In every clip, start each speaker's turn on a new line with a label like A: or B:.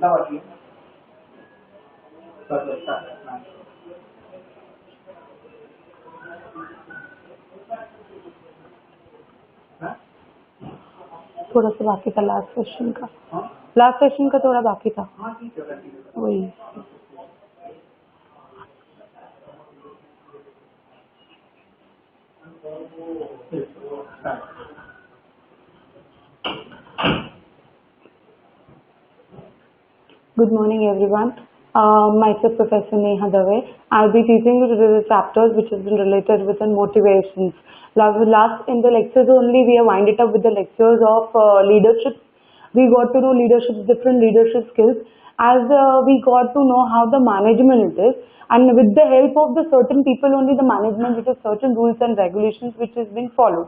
A: Lavati. Perfect. Nice. हाँ?
B: थोड़ा सा बाकी था लास्ट सेशन का
A: हाँ?
B: थोड़ा बाकी था
A: हाँ, ठीक है, ठीक है.
B: वही
A: Start.
B: Good morning, everyone. Myself, Professor Neha Dave. I'll be teaching you today the chapters which has been related with the motivations. Last in the lectures only, we have wind it up with the lectures of leadership. We got to know leadership, different leadership skills. As we got to know how the management it is, and with the help of the certain people only, the management, which is certain rules and regulations which is being followed.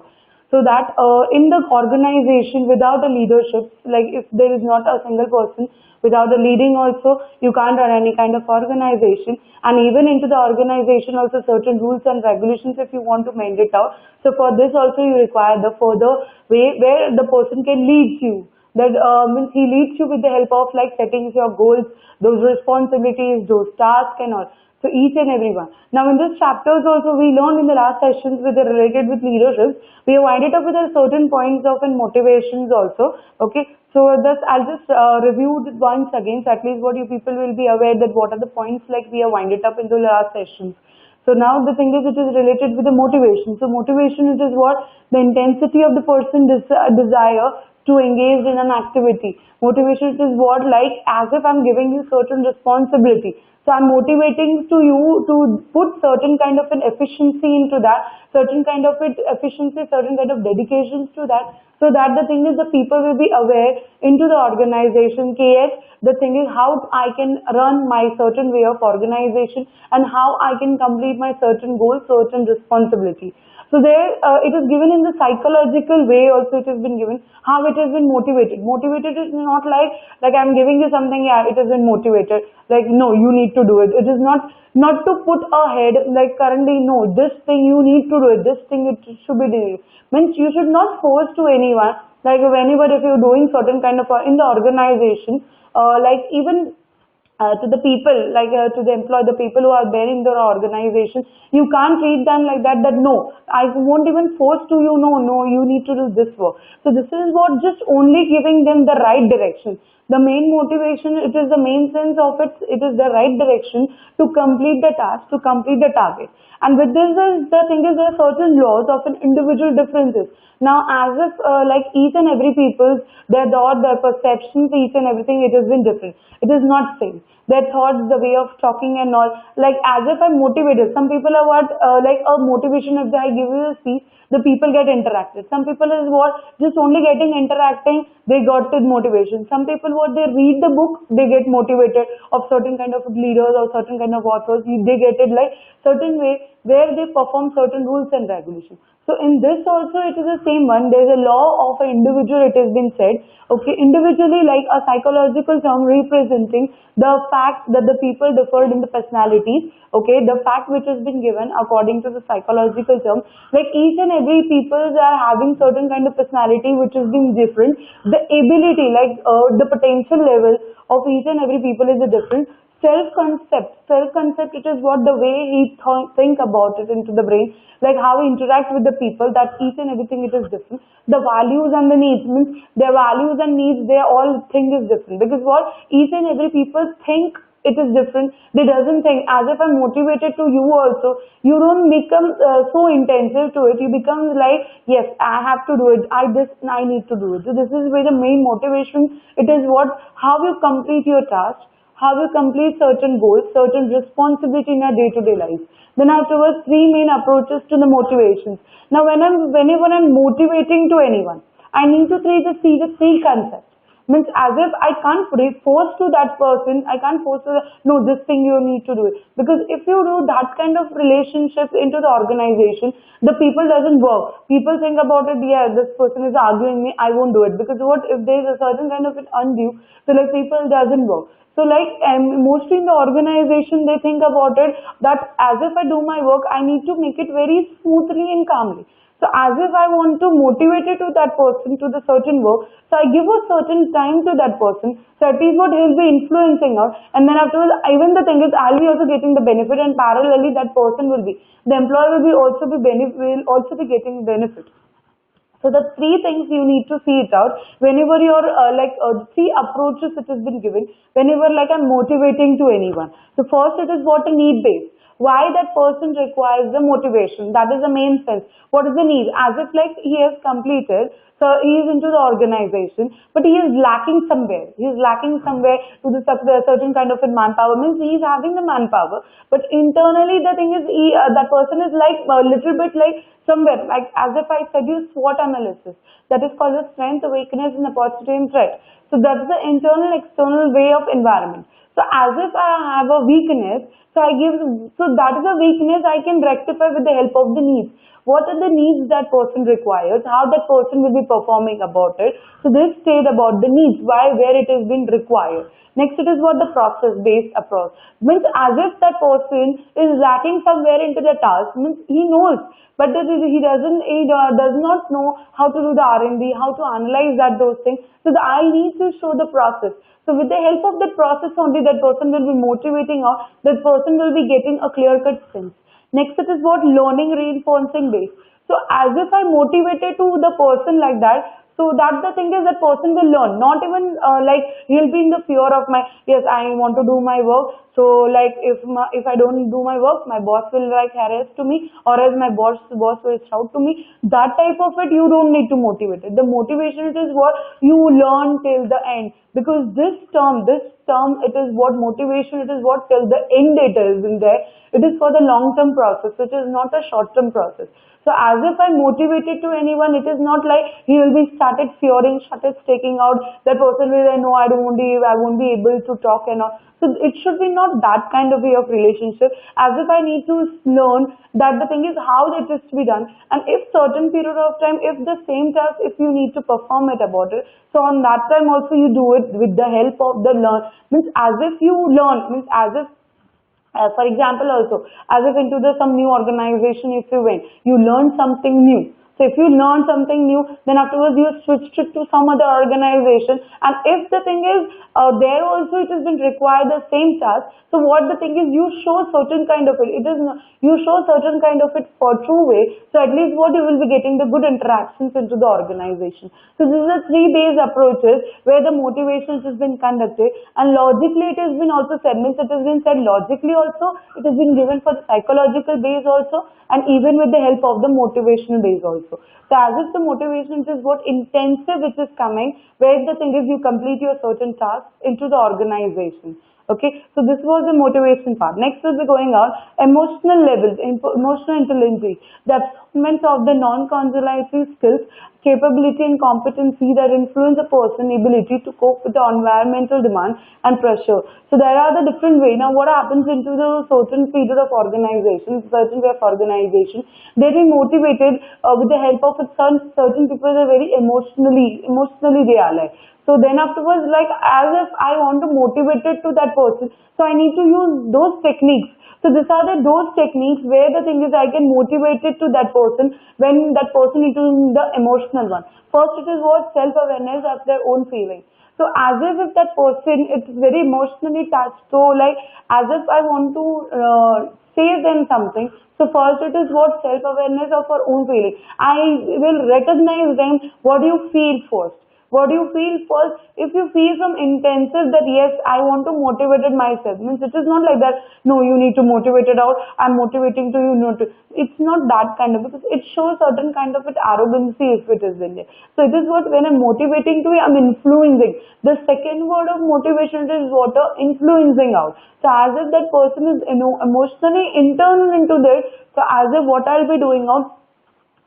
B: So that in the organization without a leadership, like if there is not a single person without a leading also, you can't run any kind of organization. And even into the organization also certain rules and regulations if you want to mend it out. So for this also you require the further way where the person can lead you. That means he leads you with the help of like setting your goals, those responsibilities, those tasks and all. So each and every one. Now in this chapters also we learned in the last sessions with the related with leadership. We have winded up with a certain points of and motivations also. Okay. So thus I'll just review it once again. So at least what you people will be aware that what are the points like we have winded up in the last sessions. So now the thing is it is related with the motivation. So motivation it is what the intensity of the person desire to engage in an activity. Motivation is what like as if I'm giving you certain responsibility. So I'm motivating to you to put certain kind of an efficiency into that, certain kind of efficiency, certain kind of dedications to that, so that the thing is the people will be aware into the organization. Yes, the thing is how I can run my certain way of organization and how I can complete my certain goals, certain responsibility. So there it is given in the psychological way also it has been given how it has been motivated. Motivated is not like I'm giving you something, yeah, it has been motivated. Like no, you need to do it. It is not to put ahead like currently no, this thing you need to do it. This thing it should be done. Means you should not force to anyone. Like whenever if you're doing certain kind of in the organization, like even to the people, like to the employee, the people who are there in the organization, you can't treat them like that, that no, I won't even force to you, no, you need to do this work. So this is what just only giving them the right direction. The main motivation, it is the main sense of it is the right direction to complete the task, to complete the target. And with this is the thing is there are certain laws of an individual differences. Now as if like each and every people's, their thought, their perceptions, each and everything, it has been different. It is not same. Their thoughts, the way of talking and all, like as if I'm motivated. Some people are what like a motivation if I give you a speech, the people get interacted. Some people is what just only getting interacting, they got the motivation. Some people what they read the book, they get motivated of certain kind of leaders or certain kind of authors, they get it like certain way where they perform certain rules and regulations. So in this also it is the same one. There is a law of an individual, it has been said. Okay, individually like a psychological term representing the fact that the people differed in the personalities. Okay, the fact which has been given according to the psychological term, like each and every people are having certain kind of personality which has been different. The ability, like the potential level of each and every people is a different. Self concept, it is what the way he think about it into the brain, like how he interact with the people, that each and everything it is different. The values and the needs, means their values and needs, they all think is different, because what each and every people think it is different. They doesn't think as if I'm motivated to you also, you don't become so intensive to it. You become like, yes, I have to do it, I need to do it. So this is where the main motivation, it is what how you complete your task, how you complete certain goals, certain responsibility in our day-to-day life. Then afterwards, three main approaches to the motivations. Now, whenever I'm motivating to anyone, I need to see the three concepts. Means as if I can't force to that person, I can't force to no, this thing you need to do it. Because if you do that kind of relationship into the organization, the people doesn't work. People think about it, yeah, this person is arguing me, I won't do it. Because what if there is a certain kind of an undue, so like people doesn't work. So like mostly in the organization, they think about it that as if I do my work, I need to make it very smoothly and calmly. So as if I want to motivate it to that person to the certain work, so I give a certain time to that person, so at least what he'll be influencing out, and then afterwards, even the thing is, I'll be also getting the benefit, and parallelly that person will be, the employer will also be getting benefit. So the three things you need to see it out whenever you're three approaches it has been given whenever like I'm motivating to anyone. So first it is what a need based. Why that person requires the motivation? That is the main sense. What is the need? As if like he has completed, so he is into the organization, but he is lacking somewhere. He is lacking somewhere to the certain kind of a manpower. Means he is having the manpower, but internally the thing is that person is like a little bit like somewhere, like as if I said you SWOT analysis, that is called the strength, weakness, and opportunity and threat. So that's the internal external way of environment. So as if I have a weakness, so that is a weakness I can rectify with the help of the needs. What are the needs that person requires? How that person will be performing about it? So this state about the needs, why, where it has been required. Next, it is what the process-based approach means. As if that person is lacking somewhere into the task, means he knows, but he does not know how to do the R&D, how to analyze those things. So I need to show the process. So with the help of that process only, that person will be motivating, or that person will be getting a clear-cut sense. Next, it is what learning reinforcing base. So as if I motivated to the person like that, so that the thing is that person will learn. Not even like he'll be in the fear of my, yes, I want to do my work. So like if I don't do my work, my boss will like harass to me, or else my boss will shout to me. That type of it you don't need to motivate it. The motivation it is what you learn till the end. Because this term it is what motivation, it is what till the end it is in there. It is for the long term process, which is not a short term process. So as if I'm motivated to anyone, it is not like he will be started fearing, started taking out, that person will say, no, I won't be able to talk and all. So it should be not that kind of way of relationship. As if I need to learn that the thing is how it is to be done. And if certain period of time, if the same task, if you need to perform it about it, so on that time also you do it with the help of the learn. Means as if you learn, means as if for example also, as if into some new organization if you went, you learn something new. So if you learn something new, then afterwards you switched it to some other organization. And if the thing is, there also it has been required the same task. So what the thing is, you show certain kind of it. You show certain kind of it for true way. So at least what you will be getting the good interactions into the organization. So this is a three-based approaches where the motivations has been conducted, and logically it has been also said. Means it has been said logically also. It has been given for the psychological base also, and even with the help of the motivational base also. So as if the motivation is what intensive which is coming, where the thing is you complete your certain tasks into the organization. Okay, so this was the motivation part. Next is the going on emotional levels, emotional intelligence, the achievement of the non-conservatory skills, capability and competency that influence a person's ability to cope with the environmental demand and pressure. So there are the different way. Now what happens into the certain period of organization, certain way of organization, they be motivated with the help of certain people are very emotionally they are like. So then afterwards, like as if I want to motivate it to that person, so I need to use those techniques. So these are those techniques where the thing is I can motivate it to that person when that person is doing the emotional one. First it is what self-awareness of their own feelings. So as if that person is very emotionally touched, so like as if I want to say them something. So first it is what self-awareness of our own feeling. I will recognize them. What do you feel first? What do you feel first? If you feel some intensive that yes, I want to motivate myself, means it is not like that, no, you need to motivate it out, I'm motivating to you, not to. It's not that kind of, because it shows certain kind of arrogancy if it is in there. So it is what when I'm motivating to you, I'm influencing. The second word of motivation is what? Influencing out. So as if that person is emotionally internal into this, so as if what I'll be doing out,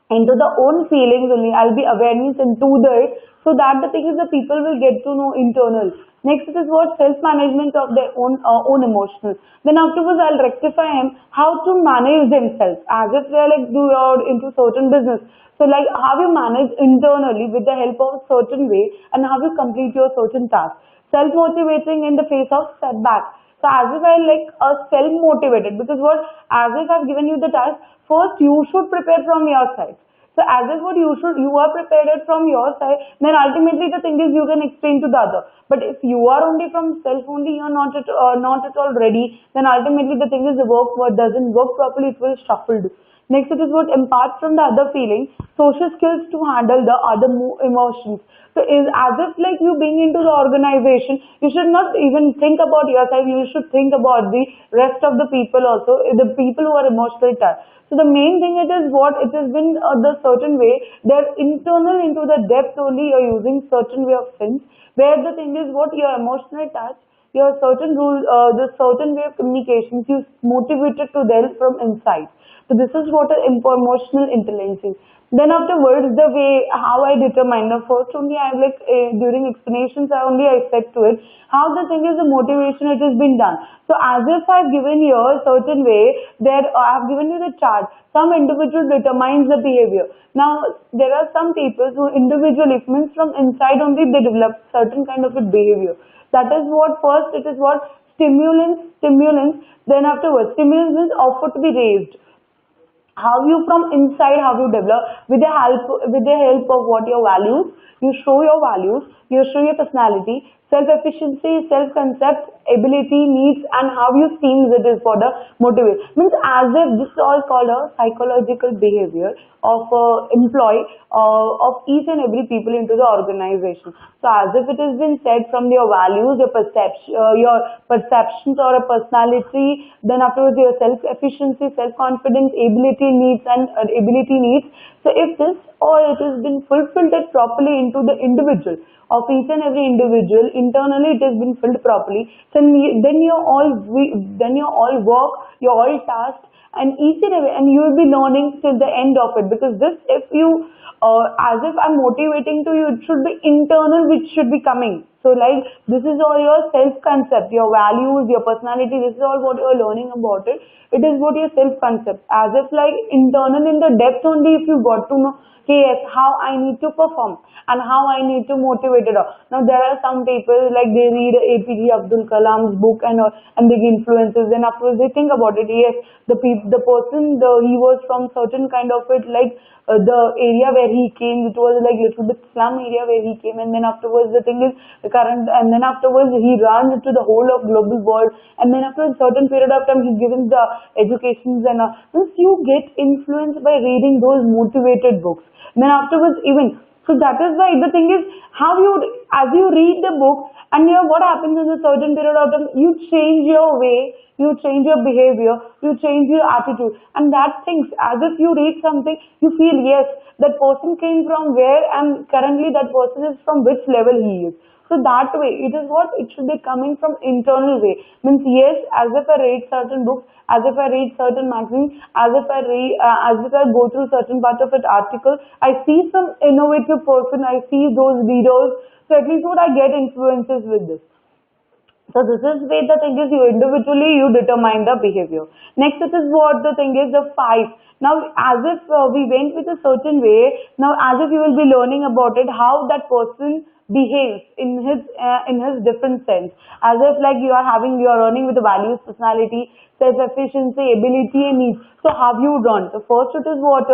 B: into the own feelings only, I'll be awareness into that, so that the thing is the people will get to know internal. Next it is what self-management of their own emotional. Then afterwards I'll rectify him how to manage themselves, as if they're like into certain business. So like how you manage internally with the help of a certain way, and how you complete your certain task. Self-motivating in the face of setback. So as if I like self-motivated, because what, as if I've given you the task, first you should prepare from your side. So as if what you are prepared it from your side, then ultimately the thing is you can explain to the other. But if you are only from self only, you are not at all ready, then ultimately the thing is the work what doesn't work properly, it will shuffle. Next, it is what impart from the other feeling, social skills to handle the other emotions. So is as if like you being into the organization, you should not even think about yourself, you should think about the rest of the people also, the people who are emotionally touched. So the main thing it is what it has been the certain way, they're internal into the depth only, you're using certain way of things, where the thing is what your emotional touch, your certain rule, the certain way of communications, you motivated to them from inside. So this is what an emotional intelligence. Then afterwards, the way how I determine the first only I like during explanations I said to it how the thing is the motivation it has been done. So as if I've given you a certain way that I've given you the chart. Some individual determines the behavior. Now there are some people who individually means from inside only they develop certain kind of a behavior. That is what first it is what stimulants. Then afterwards stimulants is offered to be raised. How you from inside how you develop with the help of what your values, you show your values, you show your personality, self efficiency, self concept, ability, needs, and how you seem it is for the motivate means as if this is all called a psychological behavior of employee of each and every people into the organization. So as if it has been said from your values, your perceptions or a personality, then afterwards your self efficiency, self confidence, ability needs and ability needs. So if this or it has been fulfilled it properly into the individual of each and every individual internally it has been filled properly, then you're all work, you're all tasked and each and every and you will be learning till the end of it because this if you as if I'm motivating to you, it should be internal which should be coming. So like this is all your self concept, your values, your personality, this is all what you're learning about it. It is what your self concept. As if like internal in the depth only if you got to know okay, yes, how I need to perform and how I need to motivate it all. Now there are some people like they read APJ Abdul Kalam's book and big influences. Then afterwards they think about it. Yes, the person he was from certain kind of it like the area where he came. It was like little bit slum area where he came, and then afterwards the thing is the current, and then afterwards he runs into the whole of global world, and then after a certain period of time he's given the educations and once you get influenced by reading those motivated books. Then afterwards even so that is why the thing is how you as you read the book and what happens in a certain period of time you change your way, you change your behavior, you change your attitude, and that things as if you read something you feel yes that person came from where and currently that person is from which level he is. So that way, it is what it should be coming from internal way. Means yes, as if I read certain books, as if I read certain magazines, as if I go through certain part of an article, I see some innovative person, I see those videos. So at least what I get influences with this. So this is where the thing is you individually you determine the behavior. Next it is what the thing is the five. Now as if we went with a certain way, now as if you will be learning about it how that person behaves in his different sense. As if like you are learning with the values, personality, self efficiency, ability and needs. So how you run. So first it is what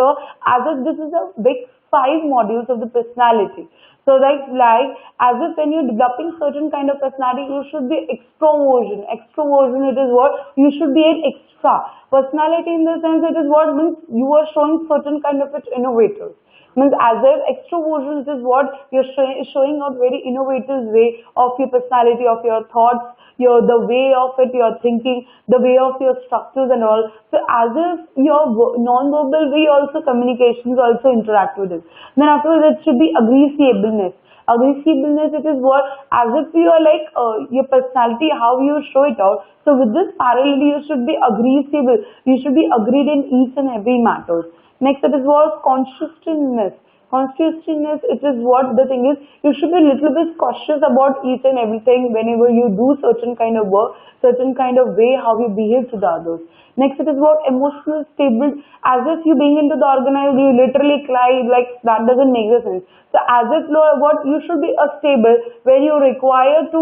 B: as if this is a big five modules of the personality. So like as if when you're developing certain kind of personality, you should be extroversion. Extroversion it is what you should be an extra. Personality in the sense it is what means you are showing certain kind of innovators. Means as if extroversion is what you're showing out very innovative way of your personality, of your thoughts, the way of it, your thinking, the way of your structures and all. So as if your non-verbal way also communications also interact with it. Then afterwards it should be agreeableness. Agreeableness it is what as if you are like your personality, how you show it out. So with this parallel you should be agreeable. You should be agreed in each and every matters. Next it is what consciousness. Consciousness it is what the thing is you should be a little bit cautious about each and everything whenever you do certain kind of work, certain kind of way how you behave to the others. Next it is what emotional stable. As if you being into the organized you literally cry like that doesn't make sense. So as if what you should be a stable where you require to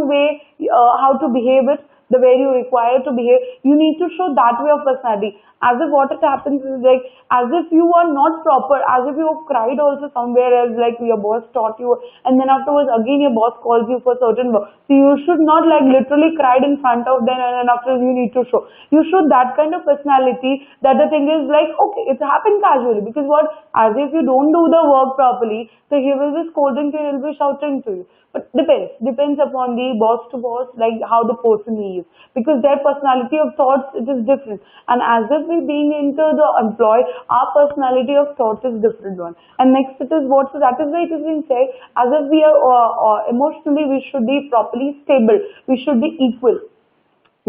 B: how to behave it, the way you require to behave, you need to show that way of personality. As if what it happens is like, as if you are not proper, as if you have cried also somewhere else, like your boss taught you, and then afterwards again your boss calls you for certain work. So you should not like literally cried in front of them, and then after you need to show. You show that kind of personality that the thing is like, okay, it's happened casually, because what, as if you don't do the work properly, so he will be scolding you, he will be shouting to you. But depends upon the boss to boss, like how the person he is, because their personality of thoughts, it is different. And as if we being into the employee, our personality of thought is different one. And next it is what, so that is why it is being said, as if we are emotionally, we should be properly stable, we should be equal.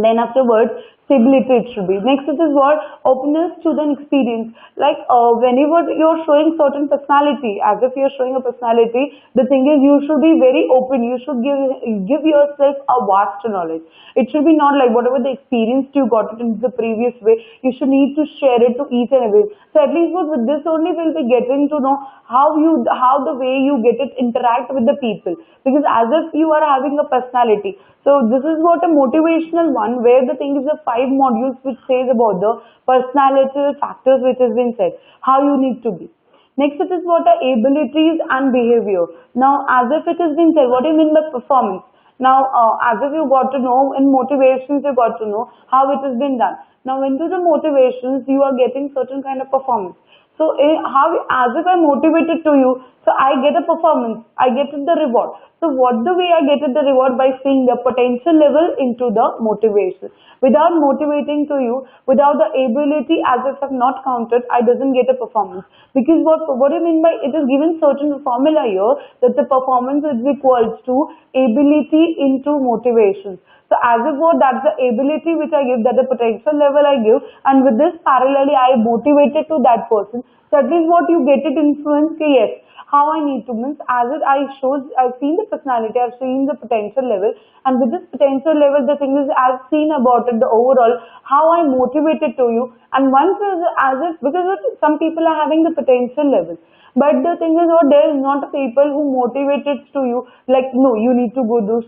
B: Then afterwards, stability it should be. Next it is what? Openness to the experience. Like whenever you're showing certain personality, as if you're showing a personality, the thing is you should be very open. You should give yourself a vast knowledge. It should be not like whatever the experience you got it in the previous way, you should need to share it to each and every. So at least what, with this only we'll be getting to know how the way you get it interact with the people. Because as if you are having a personality. So this is what a motivational one, where the thing is the 5 modules which says about the personality factors which has been said, how you need to be. Next it is what are abilities and behavior. Now as if it has been said, what do you mean by performance? Now as if you got to know in motivations, you got to know how it has been done. Now into the motivations, you are getting certain kind of performance. So how, as if I'm motivated to you, so I get a performance, I get the reward. So what the way I get the reward? By seeing the potential level into the motivation. Without motivating to you, without the ability, as if I've not counted, I doesn't get a performance. Because what do you mean by it is given certain formula here, that the performance is equals to ability into motivation. So as if what, that's the ability which I give, that the potential level I give, and with this parallelly I motivated to that person. So at least what you get it influence, yes, how I need to, means as it I've seen the personality, I've seen the potential level, and with this potential level, the thing is I've seen about it, the overall, how I motivated to you, and once is as if, because some people are having the potential level. But the thing is what, there is not a people who motivated to you, like no, you need to go do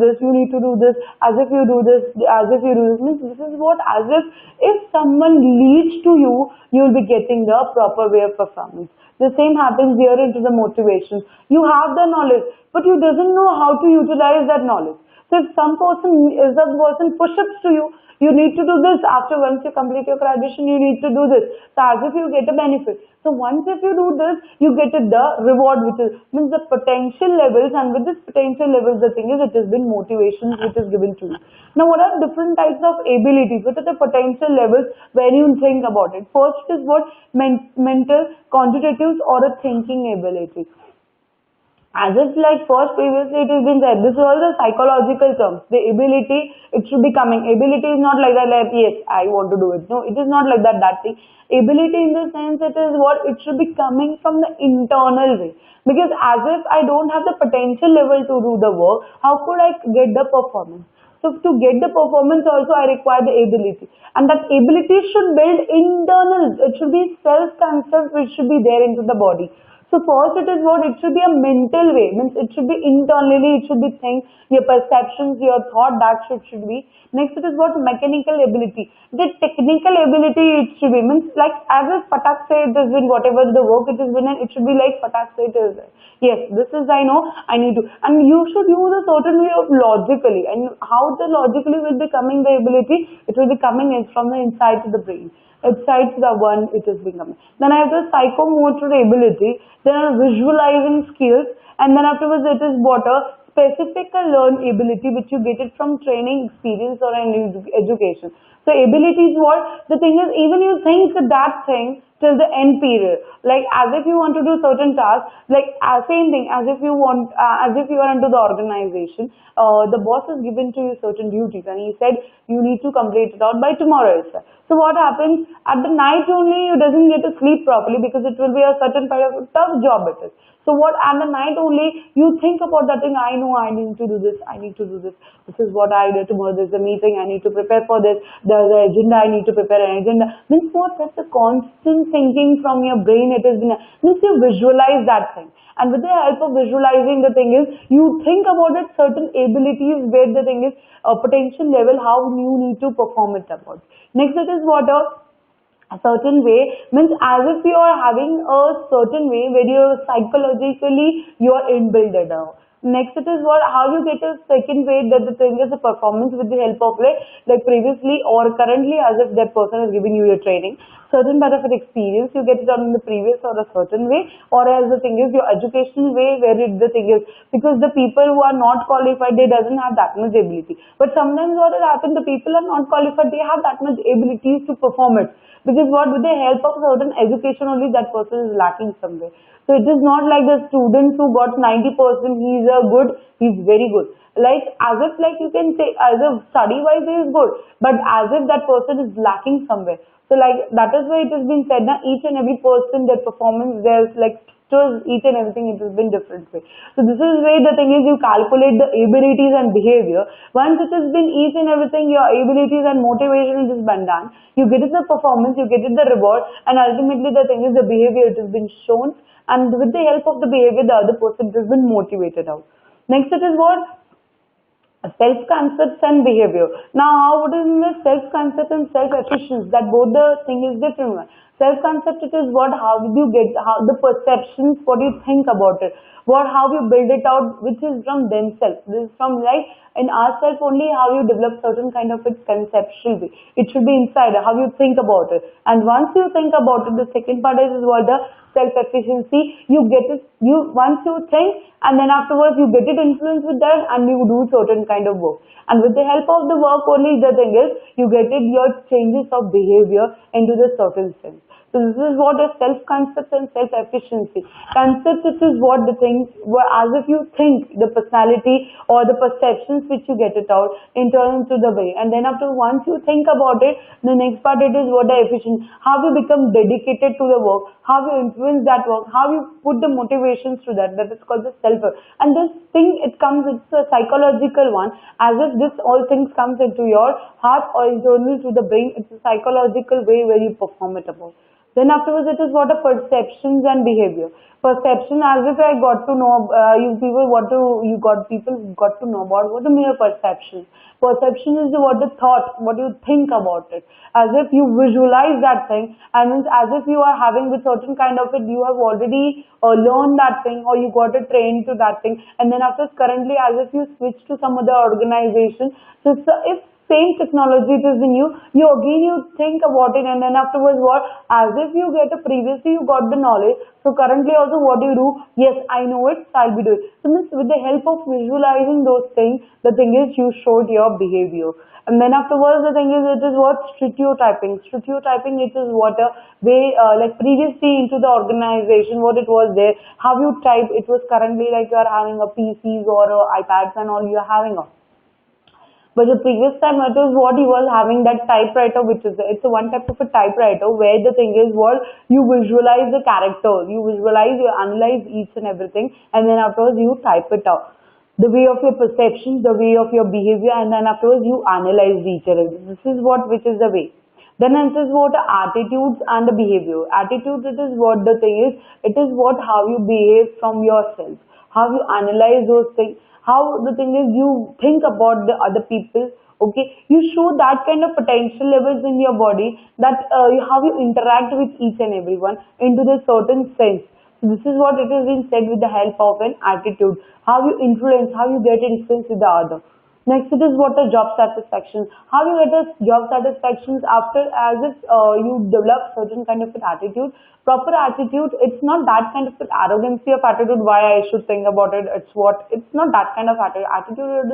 B: this, you need to do this, as if you do this, as if you do this, means this is what, as if someone leads to you, you will be getting the proper way of performance. The same happens here into the motivation. You have the knowledge, but you doesn't know how to utilize that knowledge. So if some person is a person push-ups to you, you need to do this. After once you complete your graduation, you need to do this. So as if you get a benefit. So once if you do this, you get the reward, which is means the potential levels, and with this potential levels, the thing is it has been motivation which is given to you. Now what are different types of abilities? What are the potential levels when you think about it? First is what, mental, quantitatives, or a thinking ability. As if like first previously it has been said, this is all the psychological terms. The ability, it should be coming. Ability is not like that, like yes, I want to do it. No, it is not like that thing. Ability in the sense it is what, it should be coming from the internal way. Because as if I don't have the potential level to do the work, how could I get the performance? So to get the performance also I require the ability. And that ability should build internal, it should be self-concept which should be there into the body. So first it is what, it should be a mental way, means it should be internally, it should be things, your perceptions, your thought, that should be. Next it is what, mechanical ability. The technical ability it should be, means like as if Patak said it has been whatever the work it has been, it should be like Patak said it is. Yes, this is I know, I need to. And you should use a certain way of logically. And how the logically will be coming the ability, it will be coming in from the inside to the brain. Outside the one it is becoming. Then I have the psychomotor ability, then are visualizing skills, and then afterwards it is what, a specific learn ability which you get it from training, experience, or an education. So ability is what, the thing is, even you think that thing till the end period, like as if you want to do certain tasks, like same thing as if you want, as if you are into the organization, the boss has given to you certain duties and he said you need to complete it out by tomorrow itself. So what happens, at the night only you doesn't get to sleep properly, because it will be a certain kind of a tough job it is. So what, at the night only you think about that thing, I know I need to do this, I need to do this, this is what I do tomorrow, there's a meeting, I need to prepare for this, there's an agenda, I need to prepare an agenda. Means what, that's a constant thinking from your brain, it is, means you visualize that thing. And with the help of visualizing, the thing is, you think about it, certain abilities where the thing is, potential level, how you need to perform it about. Next it is what, a certain way means as if you are having a certain way where you're psychologically you're inbuilt it out. Next it is what how you get a second way that the thing is the performance with the help of like previously or currently as if that person is giving you your training certain part of an experience you get it on the previous or a certain way or as the thing is your educational way where the thing is because the people who are not qualified they doesn't have that much ability but sometimes what will happen the people are not qualified they have that much abilities to perform it because what with the help of certain education only that person is lacking somewhere. So it is not like the students who got 90% he's a good, he's very good. Like as if like you can say as if study wise he is good, but as if that person is lacking somewhere. So like that is why it has been said that each and every person their performance there's like to each and everything it has been different way. So this is where the thing is you calculate the abilities and behavior. Once it has been each and everything your abilities and motivation has been done, you get it the performance, you get it the reward and ultimately the thing is the behavior it has been shown and with the help of the behavior the other person has been motivated out. Next it is what? Self-concepts and behavior. Now, how would in the self-concept and self-efficiency? That both the thing is different one. Self-concept it is what how did you get how the perceptions what you think about it what how you build it out which is from themselves this is from like in ourselves only how you develop certain kind of its conceptual way it should be inside how you think about it and once you think about it the second part is what the self-efficiency you get it you once you think and then afterwards you get it influenced with that and you do certain kind of work and with the help of the work only the thing is you get it your changes of behavior into the certain sense. So this is what a self-concept and self-efficiency. Concept it is what the things as if you think the personality or the perceptions which you get it out in turn into the way. And then after once you think about it, the next part it is what the efficient, how you become dedicated to the work, how you influence that work, how you put the motivations to that. That is called the self. And this thing it comes, it's a psychological one, as if this all things comes into your heart or internal to the brain. It's a psychological way where you perform it about. Then afterwards it is what a perceptions and behavior. Perception as if I got to know you people what to you got people got to know about what the mere perception. Perception is the, what the thought, what you think about it. As if you visualize that thing and means as if you are having with certain kind of it you have already learned that thing or you got it trained to that thing and then after currently as if you switch to some other organization. So if same technology it is in you, you again you think about it and then afterwards what? As if you get a previously you got the knowledge, so currently also what do you do? Yes, I know it, so I'll be doing. So means with the help of visualizing those things, the thing is you showed your behavior. And then afterwards the thing is it is what? Stereotyping. Stereotyping it is what a way like previously into the organization what it was there, how you type it was currently like you are having a PCs or iPads and all you are having on. But the previous time it was what he was having that typewriter which is it's a one type of a typewriter where the thing is what you visualize the character, you visualize, you analyze each and everything and then afterwards you type it out. The way of your perception, the way of your behavior and then afterwards you analyze each other. This is what which is the way. Then it is what attitudes and the behavior. Attitudes it is what the thing is, it is what how you behave from yourself, how you analyze those things how the thing is you think about the other people okay you show that kind of potential levels in your body that how you interact with each and everyone into the certain sense so this is what it is being said with the help of an attitude how you influence how you get influence with the other. Next it is what a job satisfaction. How you get a job satisfaction after as if you develop certain kind of an attitude. Proper attitude, it's not that kind of an arrogancy of attitude why I should think about it. It's not that kind of attitude. Attitude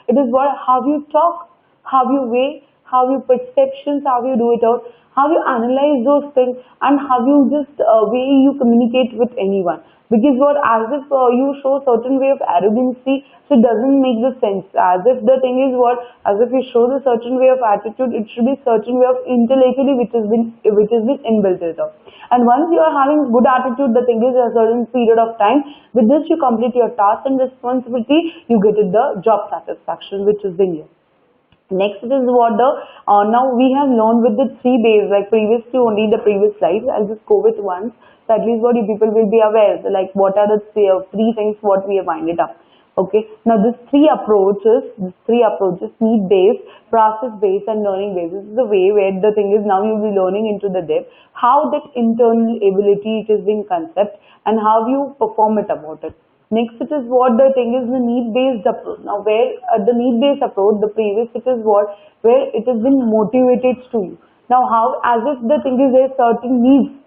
B: it is what how you talk, how you weigh, how you perceptions, how you do it out, how you analyze those things and how you just way you communicate with anyone. Because what as if you show certain way of arrogancy, so it doesn't make the sense. As if the thing is what, as if you show the certain way of attitude, it should be certain way of intellectually which has been inbuilt it up. And once you are having good attitude, the thing is a certain period of time. With this you complete your task and responsibility, you get it the job satisfaction which has been here. Next is what the now we have learned with the 3 bays like previously only the previous slides. I'll just go with once so at least what you people will be aware like what are the 3 things what we have winded up. Okay, now these three approaches, need based, process based, and learning based. This is the way where the thing is now you'll be learning into the depth how that internal ability it is being concept and how you perform it about it. Next, it is what the thing is the need based approach. Now, where the need based approach, the previous it is what where it has been motivated to you. Now, how as if the thing is there are certain needs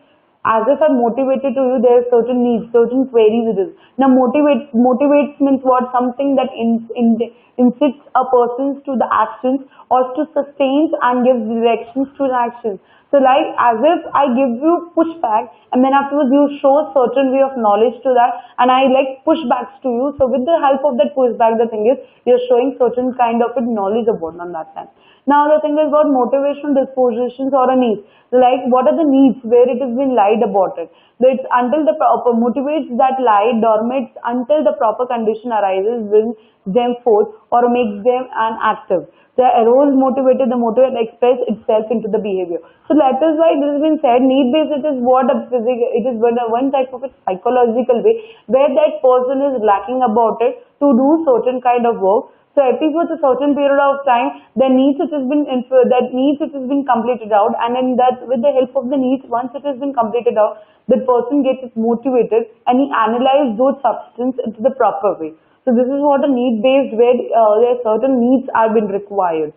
B: as if I'm motivated to you, there are certain needs, certain queries it is. Now motivates means what? Something that incits a person to the actions or to sustains and gives directions to the actions. So like as if I give you pushback and then afterwards you show a certain way of knowledge to that and I like pushbacks to you. So with the help of that pushback, the thing is you're showing certain kind of knowledge about on that time. Now the thing is about motivation dispositions or a need. Like what are the needs where it has been lied about it. It's until the proper motivates that lie dormant until the proper condition arises brings them forth or makes them an active. The arose motivated, the motivate express itself into the behavior. So that is why this has been said, need based it is what a physical, it is one type of a psychological way where that person is lacking about it to do certain kind of work. So at least with a certain period of time, the needs it has been that needs it has been completed out, and in that with the help of the needs, once it has been completed out, the person gets motivated and he analyzes those substance into the proper way. So this is what a need based where there are certain needs are been required.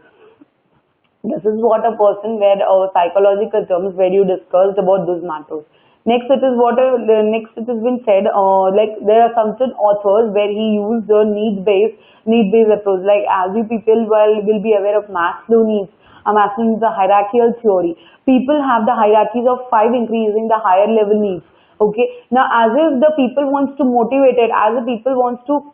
B: This is what a person where psychological terms where you discussed about those matters. Next, it is what next it has been said. Like there are certain authors where he used the need based approach. Like as you people will be aware of Maslow needs. Maslow needs a hierarchical theory. People have the hierarchies of five increasing the higher level needs. Okay. Now, as if the people wants to motivate it, as the people wants to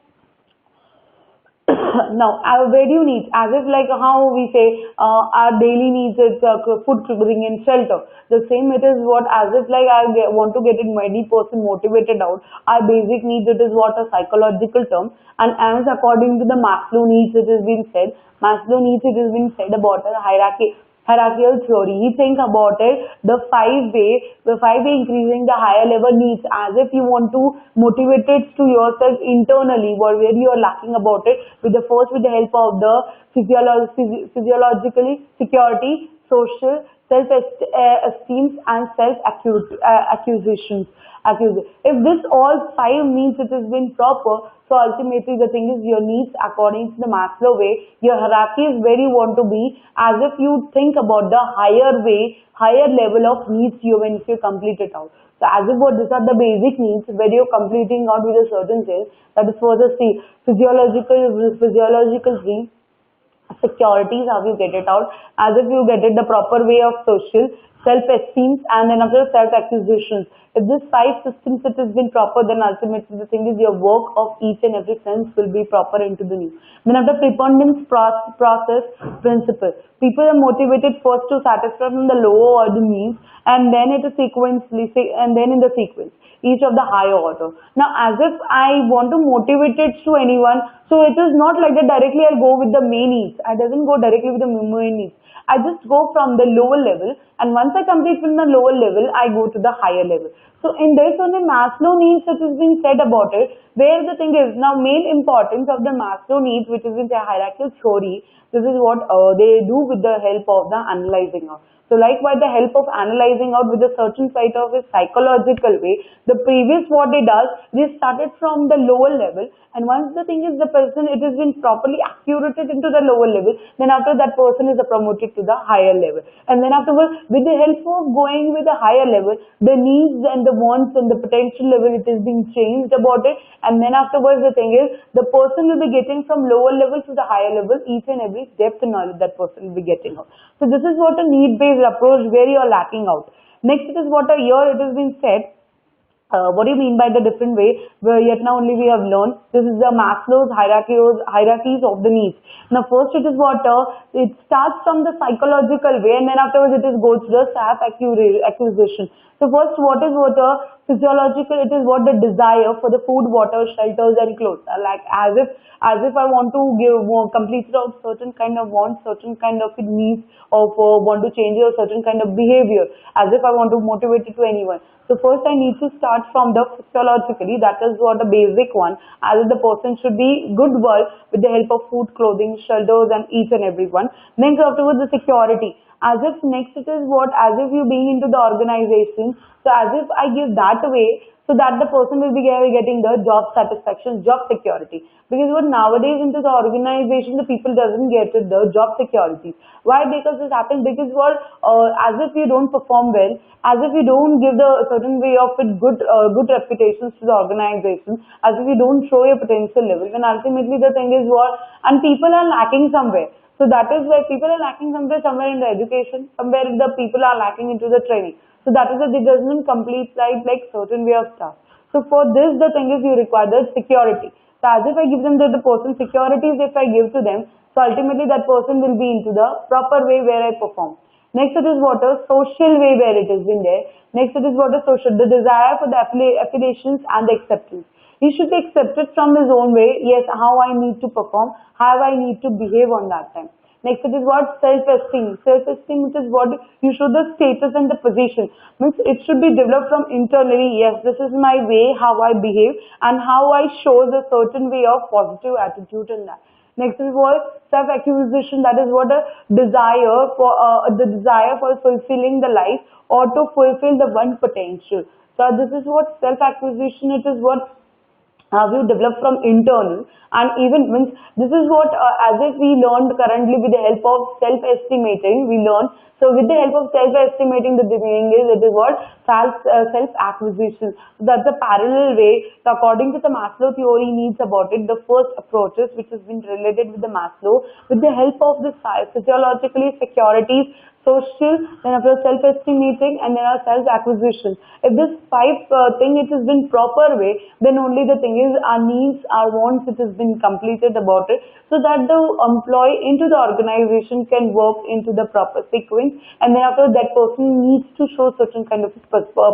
B: now, where do you need? As if like how we say our daily needs is food, clothing, and shelter. The same it is what as if like want to get it many person motivated out. Our basic needs it is what a psychological term, and as according to the Maslow needs it has been said. Maslow needs it has been said about a hierarchical theory. He thinks about it the five way increasing the higher level needs as if you want to motivate it to yourself internally where you are lacking about it with the first with the help of the physiologically security, social, self-esteem and self-accusations. If this all five needs it has been proper, so ultimately the thing is your needs according to the Maslow way, your hierarchy is where you want to be as if you think about the higher way, higher level of needs you when you complete it out. So as if what these are the basic needs where you're completing out with a certain thing that is for the physiological dream securities, how you get it out, as if you get it the proper way of social, self-esteem, and then after self-accusations. If this five systems it has been proper, then ultimately the thing is your work of each and every sense will be proper into the new. Then after preponderance process principle, people are motivated first to satisfy from the lower order needs, and then it is sequentially, and then in the sequence each of the higher order. Now, as if I want to motivate it to anyone, so it is not like that directly I'll go with the main needs. I doesn't go directly with the main needs. I just go from the lower level, and once I complete from the lower level, I go to the higher level. So in this only Maslow needs it is being said about it, where the thing is now main importance of the Maslow needs, which is in the hierarchical theory. This is what they do with the help of the analyzing of. So like by the help of analyzing out with a certain side of a psychological way, the previous what they does, they started from the lower level, and once the thing is the person it has been properly accurated into the lower level, then after that person is promoted to the higher level, and then afterwards with the help of going with the higher level, the needs and the wants and the potential level it is being changed about it, and then afterwards the thing is the person will be getting from lower level to the higher level each and every depth and knowledge that person will be getting out. So this is what a need based approach where you are lacking out. Next, it is what a year it has been said. What do you mean by the different way? Where yet now only we have learned. This is the Maslow's hierarchies of the needs. Now first it is what it starts from the psychological way, and then afterwards it is goes to the self accusation. So first what is what physiological, it is what the desire for the food, water, shelters and clothes. Like as if I want to give complete of certain kind of wants, certain kind of needs, of want to change a certain kind of behavior, as if I want to motivate it to anyone. So first I need to start from the physiologically, that is what the basic one, as if the person should be good world with the help of food, clothing, shelters and each and every one. Next afterwards the security, as if next it is what, as if you being into the organization, so as if I give that away, so that the person will be getting the job satisfaction, job security. Because what nowadays into the organization, the people doesn't get it, the job security. Why? Because this happens because what, as if you don't perform well, as if you don't give the certain way of it good reputations to the organization, as if you don't show your potential level, then ultimately the thing is what, and people are lacking somewhere. So that is why people are lacking somewhere in the education, somewhere the people are lacking into the training. So that is why they doesn't complete like certain way of stuff. So for this, the thing is you require the security. So as if I give them the person securities, if I give to them, so ultimately that person will be into the proper way where I perform. Next it is what a social way where it has been there. Next it is what a social, the desire for the affiliations and the acceptance. He should be accepted from his own way, yes, how I need to perform, how I need to behave on that time. Next it is what self-esteem. Self-esteem, it is what you show the status and the position. Means it should be developed from internally, yes, this is my way, how I behave and how I show the certain way of positive attitude in that. Next is what self-acquisition, that is what a desire for the desire for fulfilling the life or to fulfill the one potential. So this is what self-acquisition, it is what you develop from internal, and even means this is what as if we learned currently with the help of self-estimating, we learn. So with the help of self-estimating, the meaning is it is what self-acquisition. So that's a parallel way. So according to the Maslow theory needs about it, the first approaches which has been related with the Maslow, with the help of the physiologically securities, social, then after self-estimating, and then our self-acquisition. If this five thing it has been proper way, then only the thing is our needs, our wants, it has been completed about it, so that the employee into the organization can work into the proper sequence, and then after that person needs to show certain kind of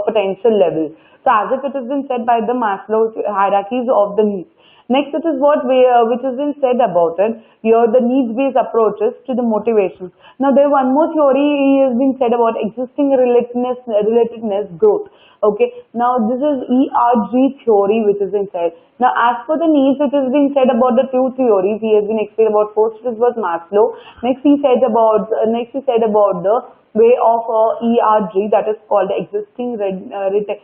B: potential level. So as if it has been said by the Maslow's hierarchies of the needs. Next, it is what which has been said about it. Here, the needs-based approaches to the motivations. Now, there one more theory has been said about existing relatedness growth. Okay. Now, this is ERG theory which has been said. Now, as for the needs, it has been said about the two theories. He has been explained about first it was Maslow. Next, he said about the way of ERG, that is called existing relatedness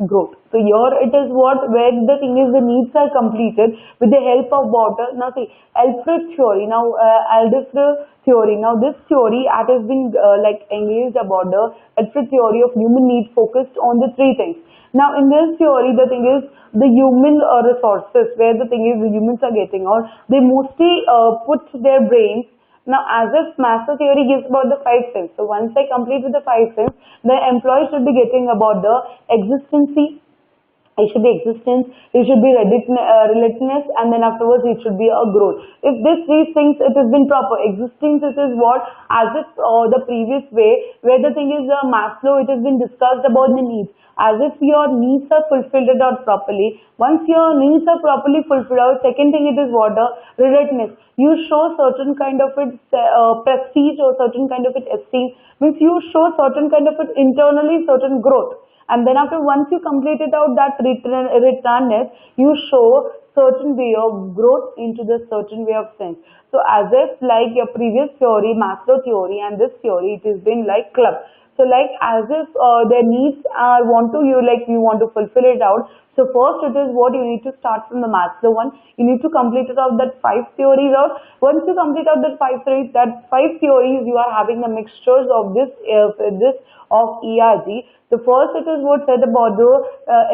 B: growth. So here it is what where the thing is the needs are completed with the help of water. Now see Alfred theory. Now Alfred theory. Now this theory has been like engaged about the Alfred theory of human need focused on the three things. Now in this theory the thing is the human resources where the thing is the humans are getting or they mostly put their brains. Now, as if Maslow theory gives about the five senses. So, once I complete with the five senses, the employee should be getting about the existency, it should be existence, it should be relatedness, and then afterwards it should be a growth. If these things, it has been proper. Existence, it is what, as if the previous way, where the thing is Maslow, it has been discussed about the needs. As if your needs are fulfilled out properly. Once your needs are properly fulfilled out, second thing it is what? Relatedness. You show certain kind of it prestige or certain kind of it esteem. Means you show certain kind of it internally, certain growth. And then after once you complete it out that returnness, you show certain way of growth into the certain way of sense. So as if like your previous theory, Maslow theory and this theory, it has been like club. So like as if their needs are you want to fulfill it out. So first it is what you need to start from the Maslow one. You need to complete it out that five theories out. Once you complete out that five theories, you are having the mixtures of this of ERG. The first it is what said about the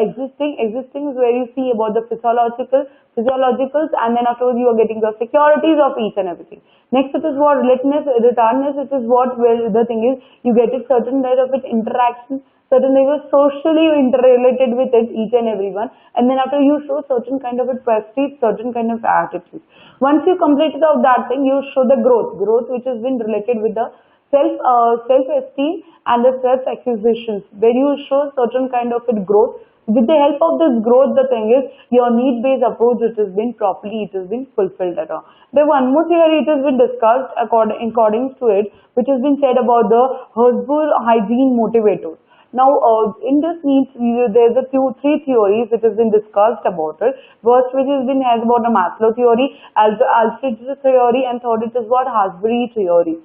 B: existing is where you see about the physiologicals, and then afterwards you are getting the securities of each and everything. Next it is what relatedness, returnness, it is what where the thing is you get it certain kind of it interaction, certain they were socially interrelated with it each and everyone, and then after you show certain kind of it prestige, certain kind of attitude. Once you complete it out that thing, you show the growth which has been related with the self-esteem and the self-acquisitions, where you show certain kind of a growth. With the help of this growth, the thing is your need-based approach, which has been properly, it has been fulfilled at all. There one more theory, it has been discussed according to it, which has been said about the Herzberg hygiene motivators. Now, in this needs, there's three theories which has been discussed about it. First, which has been has about the Maslow theory, Alfred's theory, and third, it is what Herzberg theory.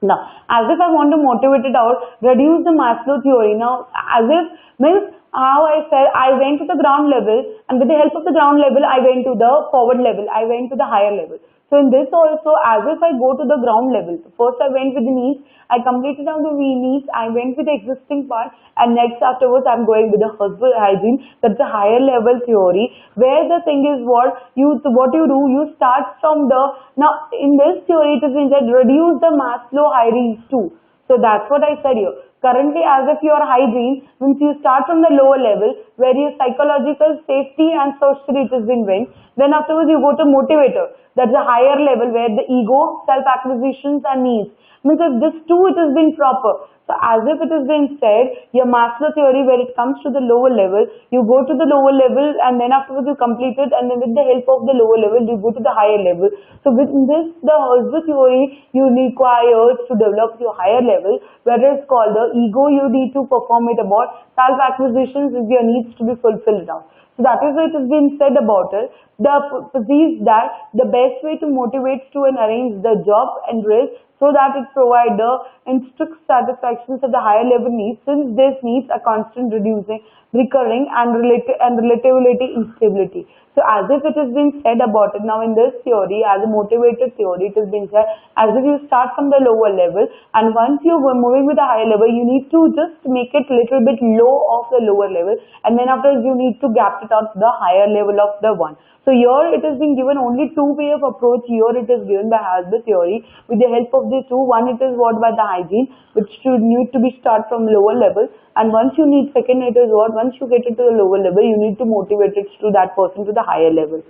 B: Now, as if I want to motivate it out, reduce the Maslow theory. Now, as if means how I said, I went to the ground level, and with the help of the ground level, I went to the forward level. I went to the higher level. So in this also, as if I go to the ground level. First I went with the needs, I completed out the needs, I went with the existing part, and next afterwards I'm going with the Herzberg hygiene. That's a higher level theory, where the thing is what you do, you start from the, now in this theory it is been said, reduce the Maslow hierarchies too. So that's what I said here. Currently, as if your hygiene means you start from the lower level where your psychological safety and social it has been went. Then afterwards you go to motivator. That's a higher level where the ego, self-acquisitions and needs. Means if this too it has been proper. So as if it has been said, your Maslow theory where it comes to the lower level, you go to the lower level and then afterwards you complete it, and then with the help of the lower level you go to the higher level. So with this, the Herzberg theory, you require to develop your higher level, where it's called the ego, you need to perform it about, self-acquisitions is your needs to be fulfilled now. So that is what has been said about it. The perceives that the best way to motivate to and arrange the job and risk so that it provides the intrinsic satisfactions of the higher level needs, since these needs are constant reducing, recurring and relativity instability. So as if it has been said about it, now in this theory, as a motivated theory, it has been said as if you start from the lower level, and once you were moving with the higher level, you need to just make it little bit low of the lower level, and then after you need to gap it out to the higher level of the one. So here it has been given only two way of approach. Here it is given by Herzberg theory with the help of the two. One, it is what by the hygiene, which should need to be start from lower level, and once you need second, it is what once you get it to the lower level, you need to motivate it to that person to the higher level.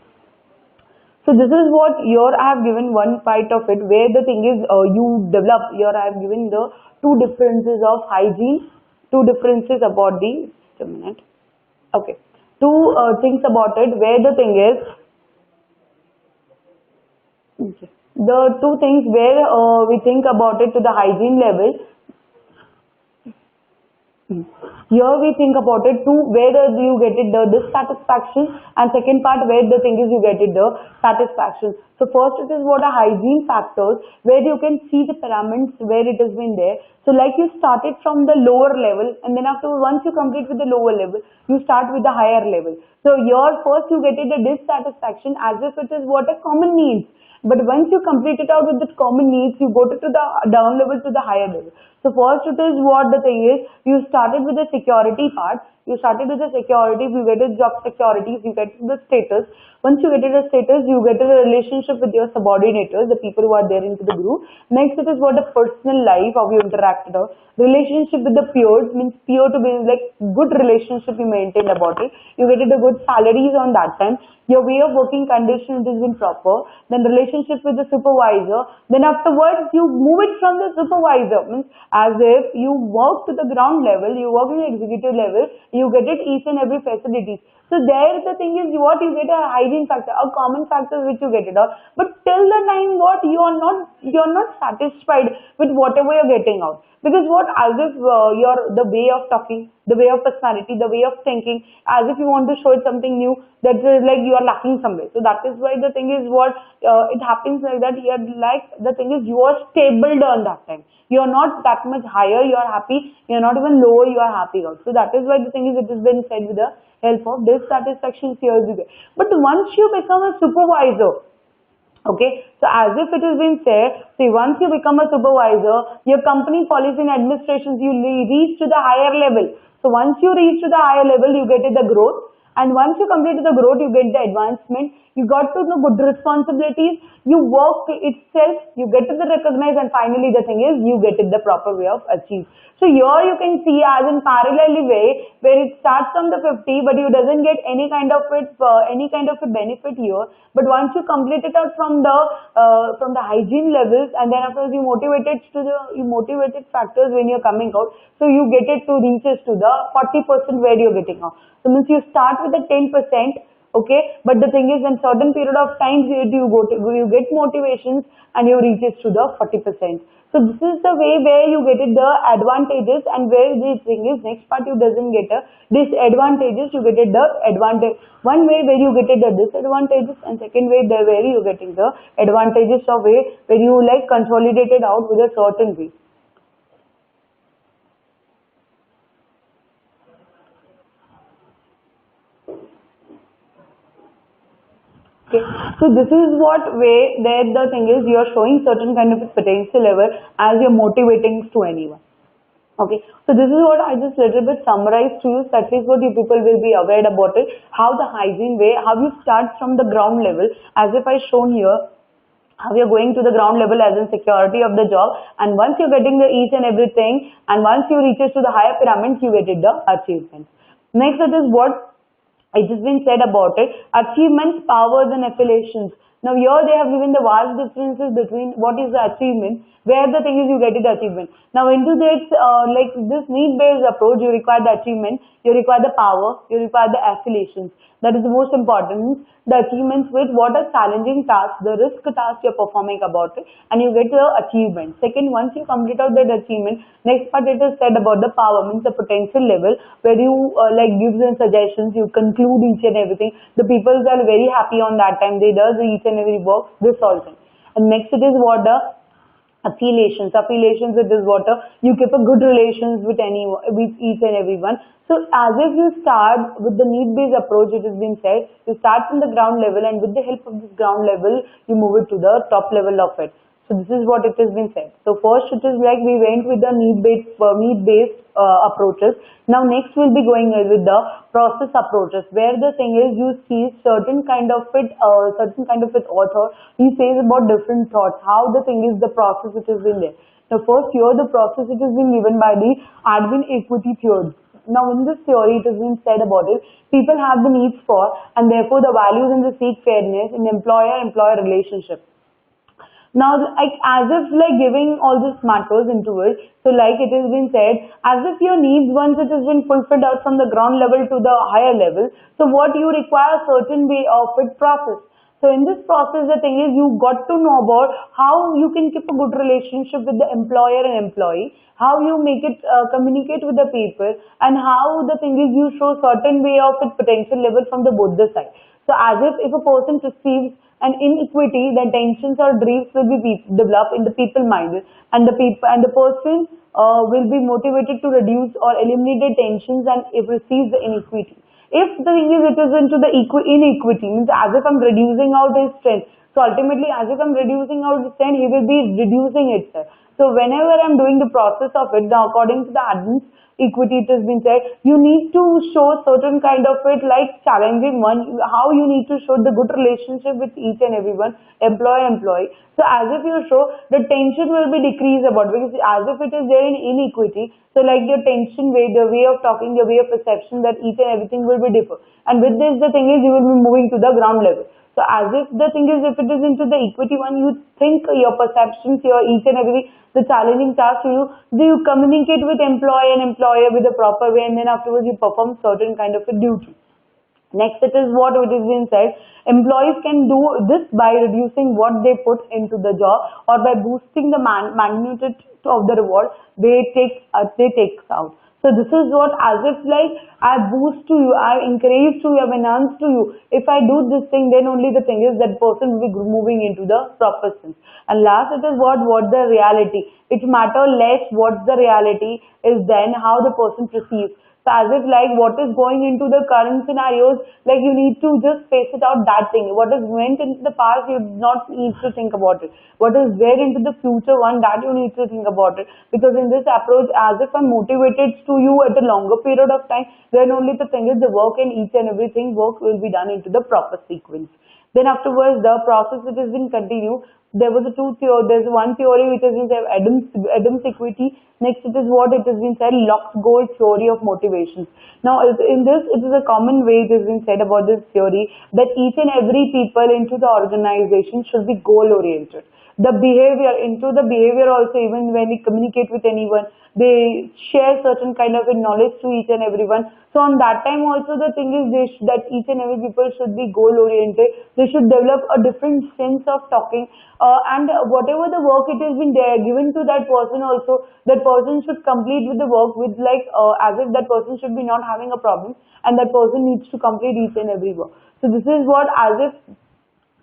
B: So this is what here I have given one part of it, where the thing is you develop. Here I have given the two differences of hygiene, two differences about the, just a minute, okay, two things about it, where the thing is, okay, the two things where we think about it to the hygiene level. Here we think about it too, where you get it the dissatisfaction, and second part where the thing is you get it the satisfaction. So first it is what are hygiene factors, where you can see the pyramids where it has been there. So like you started from the lower level, and then after once you complete with the lower level, you start with the higher level. So here first you get it the dissatisfaction as if it is what a common needs. But once you complete it out with the common needs, you go to the down level to the higher level. So first it is what the thing is, you started with the security part, you started with the security, you get a job security, you get the status. Once you get a status, you get a relationship with your subordinators, the people who are there into the group. Next it is what the personal life, how you interacted out. Relationship with the peers, means peer to be like good relationship you maintain about it. You get a good salaries on that time. Your way of working condition has been proper. Then relationship with the supervisor. Then afterwards you move it from the supervisor, means as if you work to the ground level, you work in the executive level, you get it each and every facilities. So there the thing is what you get a hygiene factor, a common factor which you get it out. But till the time what you are not satisfied with whatever you're getting out. Because what as if the way of talking, the way of personality, the way of thinking, as if you want to show it something new, that is like you are lacking somewhere. So that is why the thing is what it happens like that. You're like the thing is you are stable on that time. You are not that much higher. You are happy. You are not even lower. You are happy out. So that is why the thing is it has been said with the help of dissatisfaction fears you get. But once you become a supervisor, okay, so as if it has been said, see once you become a supervisor, your company policy and administrations, you reach to the higher level. So once you reach to the higher level, you get the growth, and once you complete the growth, you get the advancement. you got to know good responsibilities, you work itself, you get to the recognize, and finally the thing is you get it the proper way of achieve. So here you can see as in parallelly way where it starts from the 50, but you doesn't get any kind of a benefit here. But once you complete it out from the hygiene levels, and then after you motivated factors when you're coming out, so you get it to reaches to the 40% where you're getting out. So means you start with the 10%. Okay, but the thing is, in certain period of time, you get motivations and you reaches to the 40%. So this is the way where you get it the advantages, and where the thing is next part you doesn't get a disadvantages, you get it the advantage. One way where you get it the disadvantages, and second way the where you getting the advantages of way where you like consolidated out with a certain way. Okay. So this is what way there the thing is you are showing certain kind of potential level as you're motivating to anyone. Okay. So this is what I just little bit summarized to you. So at least what you people will be aware about it. How the hygiene way, how you start from the ground level, as if I shown here, how you're going to the ground level as in security of the job, and once you're getting the each and everything, and once you reaches to the higher pyramids, you get it the achievements. Next it is what it has been said about it, achievements, powers and affiliations. Now here they have given the vast differences between what is the achievement, where the thing is you get it achievement. Now into this, like this need-based approach, you require the achievement, you require the power, you require the affiliations. That is the most important. The achievements with what are challenging tasks, the risk task you're performing about it, and you get the achievement. Second, once you complete out that achievement, next part it is said about the power, means the potential level, where you like gives and suggestions, you conclude each and everything. The people are very happy on that time, they does each and every work, this all thing. And next it is what the affiliations it is what you keep a good relations with each and everyone. So as if you start with the need based approach, it has been said, you start from the ground level, and with the help of this ground level you move it to the top level of it. So this is what it has been said. So first it is like we went with the need based approaches. Now next we'll be going with the process approaches, where the thing is you see certain kind of author, he says about different thoughts, how the thing is the process it has been there. Now first here the process it has been given by the Advent equity theory. Now in this theory it has been said about it, people have the needs for, and therefore the values in the seek fairness in employer-employer relationship. Now, like as if like giving all this matters into it, so like it has been said, as if your needs once it has been fulfilled out from the ground level to the higher level, so what you require a certain way of it process. So in this process, the thing is you got to know about how you can keep a good relationship with the employer and employee, how you make it communicate with the people, and how the thing is you show certain way of it potential level from the both the side. So as if a person perceives an inequity, the tensions or dreams will be developed in the people mind, and the person will be motivated to reduce or eliminate the tensions and if receives the inequity. If the thing is it is into the inequity, means as if I'm reducing out his strength. So ultimately, as if I'm reducing out his strength, he will be reducing it. So whenever I'm doing the process of it, now according to the Adams equity, it has been said, you need to show certain kind of it like challenging one, how you need to show the good relationship with each and everyone, employee. So as if you show, the tension will be decreased about, because as if it is there in inequity, so like your tension way, the way of talking, your way of perception, that each and everything will be different. And with this, the thing is you will be moving to the ground level. So as if the thing is, if it is into the equity one, you think your perceptions, your each and every, the challenging task to you, do you communicate with employee and employer with a proper way, and then afterwards you perform certain kind of a duty. Next, it is what it is being said, employees can do this by reducing what they put into the job, or by boosting the magnitude of the reward they take out. So this is what, as if like I boost to you, I encourage to you, I enhance to you. If I do this thing, then only the thing is that person will be moving into the proper sense. And last, it is what the reality. It matter less what the reality is than how the person perceives. So as if like what is going into the current scenarios, like you need to just face it out that thing. What is went into the past, you do not need to think about it. What is there into the future one, that you need to think about it. Because in this approach, as if I'm motivated to you at a longer period of time, then only the thing is the work and each and everything work will be done into the proper sequence. Then afterwards, the process which has been continued. There was a there's one theory which has been said, Adams equity. Next, it is what it has been said, Locke's goal theory of motivations. Now, in this, it is a common way it has been said about this theory that each and every people into the organization should be goal oriented. The behavior, into the behavior also, even when we communicate with anyone, they share certain kind of a knowledge to each and everyone. So on that time also, the thing is that each and every people should be goal oriented. They should develop a different sense of talking, and whatever the work it has been there given to that person also, that person should complete with the work with like as if that person should be not having a problem, and that person needs to complete each and every work. So this is what, as if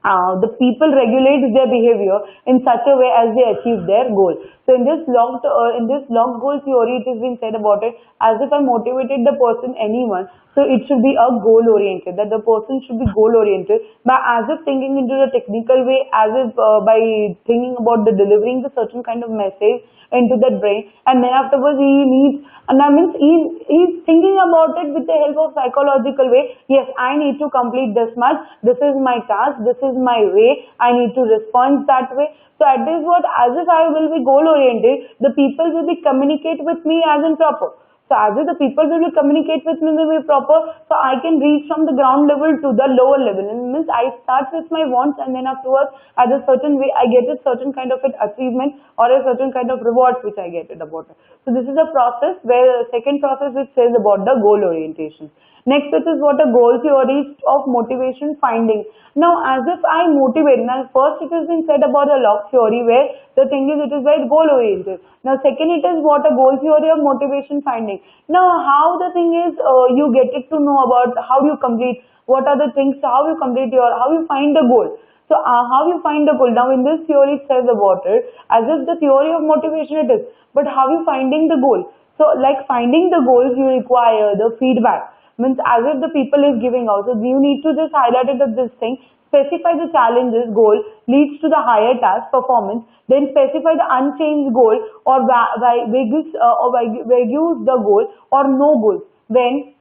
B: the people regulate their behavior in such a way as they achieve their goal. So in this log goal theory, it has been said about it as if I motivated the person, anyone. So it should be a goal oriented. That the person should be goal oriented, but as if thinking into the technical way, as if by thinking about the delivering the certain kind of message into the brain, and then afterwards he needs, and that means he's thinking about it with the help of psychological way. Yes, I need to complete this much. This is my task. This is my way. I need to respond that way. So at this what, as if I will be goal oriented, the people will be communicate with me as in proper. So as if the people will communicate with me proper, so I can reach from the ground level to the lower level. And means I start with my wants, and then afterwards, at a certain way, I get a certain kind of an achievement or a certain kind of reward which I get it about it. So this is a process where the second process which says about the goal orientation. Next, it is what a goal theory of motivation finding. Now, as if I motivate, now first it has been said about the Locke theory where the thing is it is very goal oriented. Now, second it is what a goal theory of motivation finding. Now, how the thing is you get it to know about how you complete, what are the things, how you complete how you find the goal. So, how you find the goal. Now, in this theory it says about it as if the theory of motivation it is, but how you finding the goal. So, like finding the goals, you require the feedback. Means as if the people is giving out. So you need to just highlight it of this thing, specify the challenges, goal leads to the higher task performance, then specify the unchanged goal or vague the goal or no goal. Then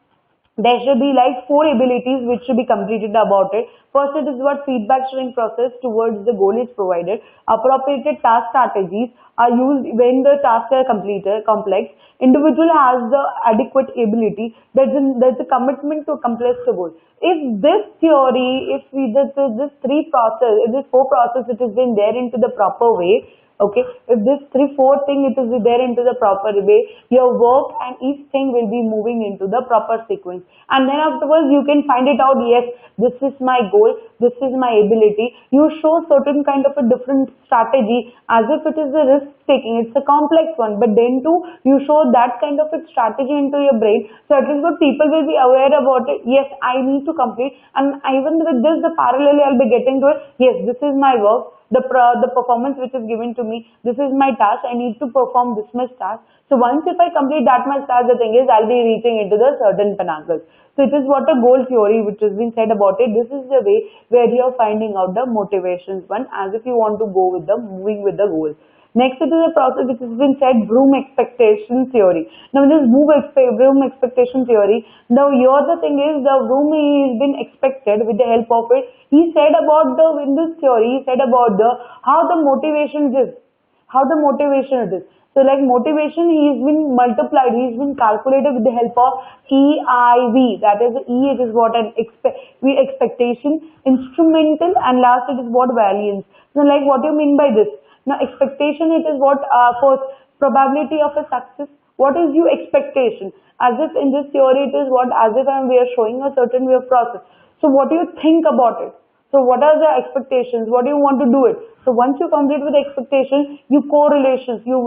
B: there should be like 4 abilities which should be completed about it. First, it is what feedback sharing process towards the goal is provided. Appropriate task strategies are used when the tasks are complex. Individual has the adequate ability. There's a commitment to accomplish the goal. If this theory, if we this 4 process, it has been there into the proper way. Okay, if this 3-4 thing it is there into the proper way, your work and each thing will be moving into the proper sequence. And then afterwards you can find it out, yes, this is my goal, this is my ability. You show certain kind of a different strategy as if it is a risk taking. It's a complex one, but then too you show that kind of a strategy into your brain. So at least what people will be aware about it. Yes, I need to complete, and even with this, the parallelly I'll be getting to it. Yes, this is my work. The performance which is given to me, this is my task, I need to perform this much task. So once if I complete that much task, the thing is I'll be reaching into the certain pinnacles. So it is what a goal theory which has been said about it. This is the way where you are finding out the motivations one, as if you want to go with the moving with the goal. Next, it is a process which has been said Bloom expectation theory. Now, in this Bloom expectation theory, now here the thing is the Bloom has been expected with the help of it. He said about in this theory, he said about how the motivation is, how the motivation it is. So like motivation, he's been multiplied, he's been calculated with the help of EIV. That is E, it is what an expectation, instrumental, and last it is what variance. So like what do you mean by this? Now expectation, it is what first probability of a success. What is your expectation? As if in this theory it is what, as if we are showing a certain way of process. So what do you think about it? So what are the expectations? What do you want to do it? So once you complete with the expectation, you correlations, you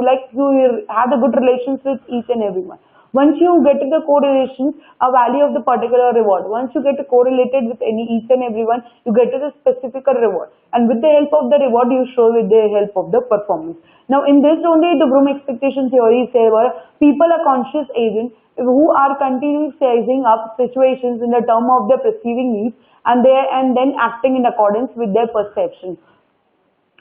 B: have the good relations with each and everyone. Once you get to the correlations, a value of the particular reward. Once you get correlated with each and everyone, you get to the specific reward. And with the help of the reward, you show with the help of the performance. Now, in this only, the Bloom expectation theory says people are conscious agents who are continually sizing up situations in the term of their perceiving needs and then acting in accordance with their perception.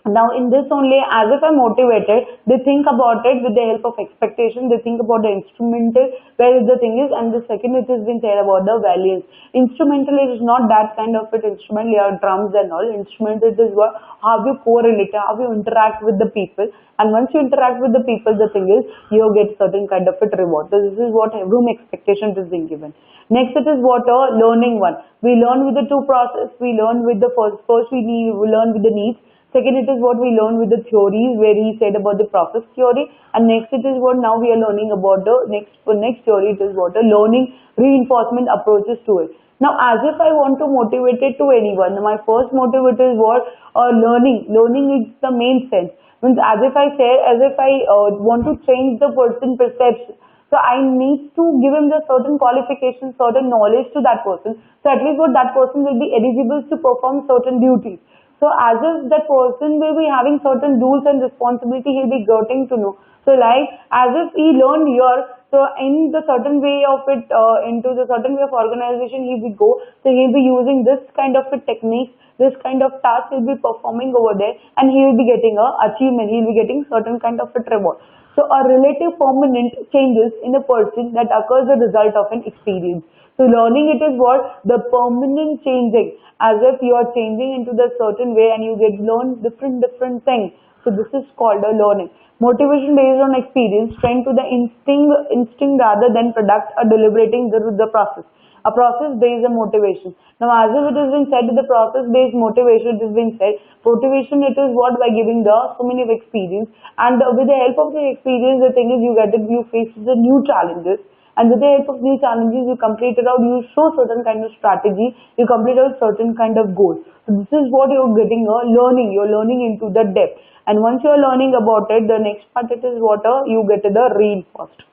B: Now in this only, as if I'm motivated, they think about it with the help of expectation, they think about the instrumental, where is the thing is, and the second it has been said about the values. Instrumental is not that kind of it instrument, your drums and all. Instrumental is what, how you correlate, how you interact with the people, and once you interact with the people, the thing is, you get certain kind of it reward. So this is what room expectation is being given. Next it is what a learning one. We learn with the two process, we learn with the first we learn with the needs. Second, it is what we learn with the theories where he said about the process theory, and next it is what now we are learning about the next theory. It is what a learning reinforcement approaches to it. Now, as if I want to motivate it to anyone, my first motivator is what learning. Learning is the main sense. Means as if I say, as if I want to change the person perception. So I need to give him the certain qualifications, certain knowledge to that person. So at least what that person will be eligible to perform certain duties. So as if that person will be having certain rules and responsibility, he'll be getting to know. So like as if he learned here, so in the certain way of it, into the certain way of organization he will go. So he'll be using this kind of a technique, this kind of task he'll be performing over there, and he will be getting a achievement. He'll be getting certain kind of a reward. So a relative permanent changes in a person that occurs as a result of an experience. So learning it is what? The permanent changing, as if you are changing into the certain way and you get learn different things. So this is called a learning. Motivation based on experience, trying to the instinct rather than product or deliberating the process. A process based on motivation. Now as if it has been said, the process based motivation, it has been said, motivation it is what by giving the so many of experience, and with the help of the experience the thing is you get it, you face the new challenges, and with the help of new challenges you complete it out, you show certain kind of strategy, you complete out certain kind of goals. So this is what you're getting a learning, you're learning into the depth, and once you're learning about it, the next part it is what you get the reinforced.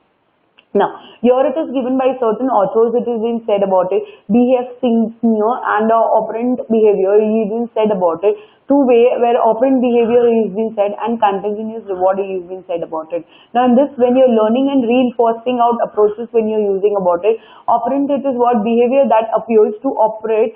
B: Now, here it is given by certain authors, it is being said about it. B.F. Singer and operant behavior is being said about it. Two way where operant behavior is being said and continuous reward is being said about it. Now, in this, when you're learning and reinforcing out approaches when you're using about it, operant it is what behavior that appears to operate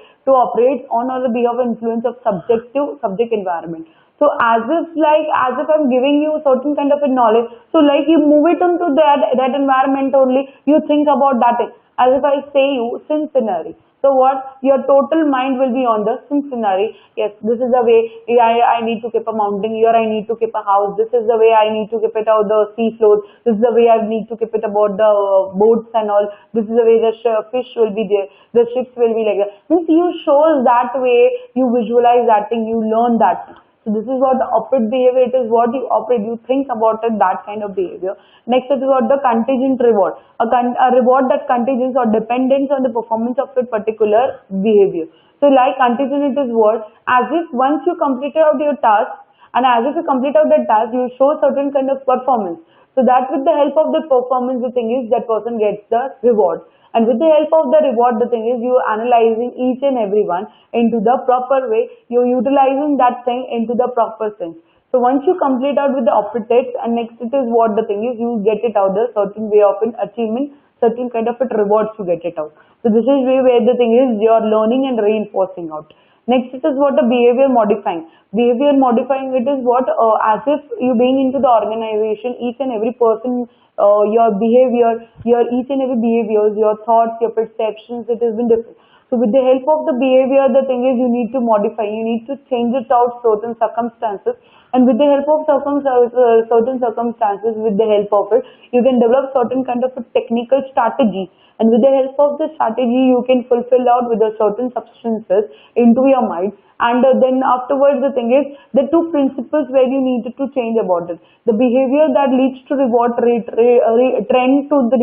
B: on or the behalf of influence of subject environment. So as if I'm giving you certain kind of a knowledge, so like you move it into that environment only, you think about that thing. As if I say you Cincinnati. So what? Your total mind will be on the Cincinnati. Yes, this is the way I need to keep a mountain here, I need to keep a house, this is the way I need to keep it out the sea floors, this is the way I need to keep it about the boats and all, this is the way the fish will be there, the ships will be like that. Means you shows that way, you visualize that thing, you learn that thing. So this is what the operate behavior, it is what you operate, you think about it, that kind of behavior. Next it is what the contingent reward, a reward that contingents or dependence on the performance of a particular behavior. So like contingent it is what, as if once you completed out your task, and as if you complete out that task, you show certain kind of performance. So that with the help of the performance, the thing is that person gets the reward. And with the help of the reward, the thing is you are analyzing each and every one into the proper way. You're utilizing that thing into the proper sense. So once you complete out with the operates, and next it is what the thing is, you get it out the certain way of an achievement, certain kind of rewards to get it out. So this is where the thing is, you're learning and reinforcing out. Next it is what the behavior modifying. Behavior modifying it is what as if you being into the organization, each and every person, your behavior, your each and every behaviors, your thoughts, your perceptions, it has been different. So with the help of the behavior, the thing is you need to modify, you need to change it out certain circumstances, and with the help of certain circumstances, with the help of it, you can develop certain kind of a technical strategy, and with the help of the strategy, you can fulfill out with a certain substances into your mind, and then afterwards the thing is the two principles where you needed to change about it. The behavior that leads to reward trend to the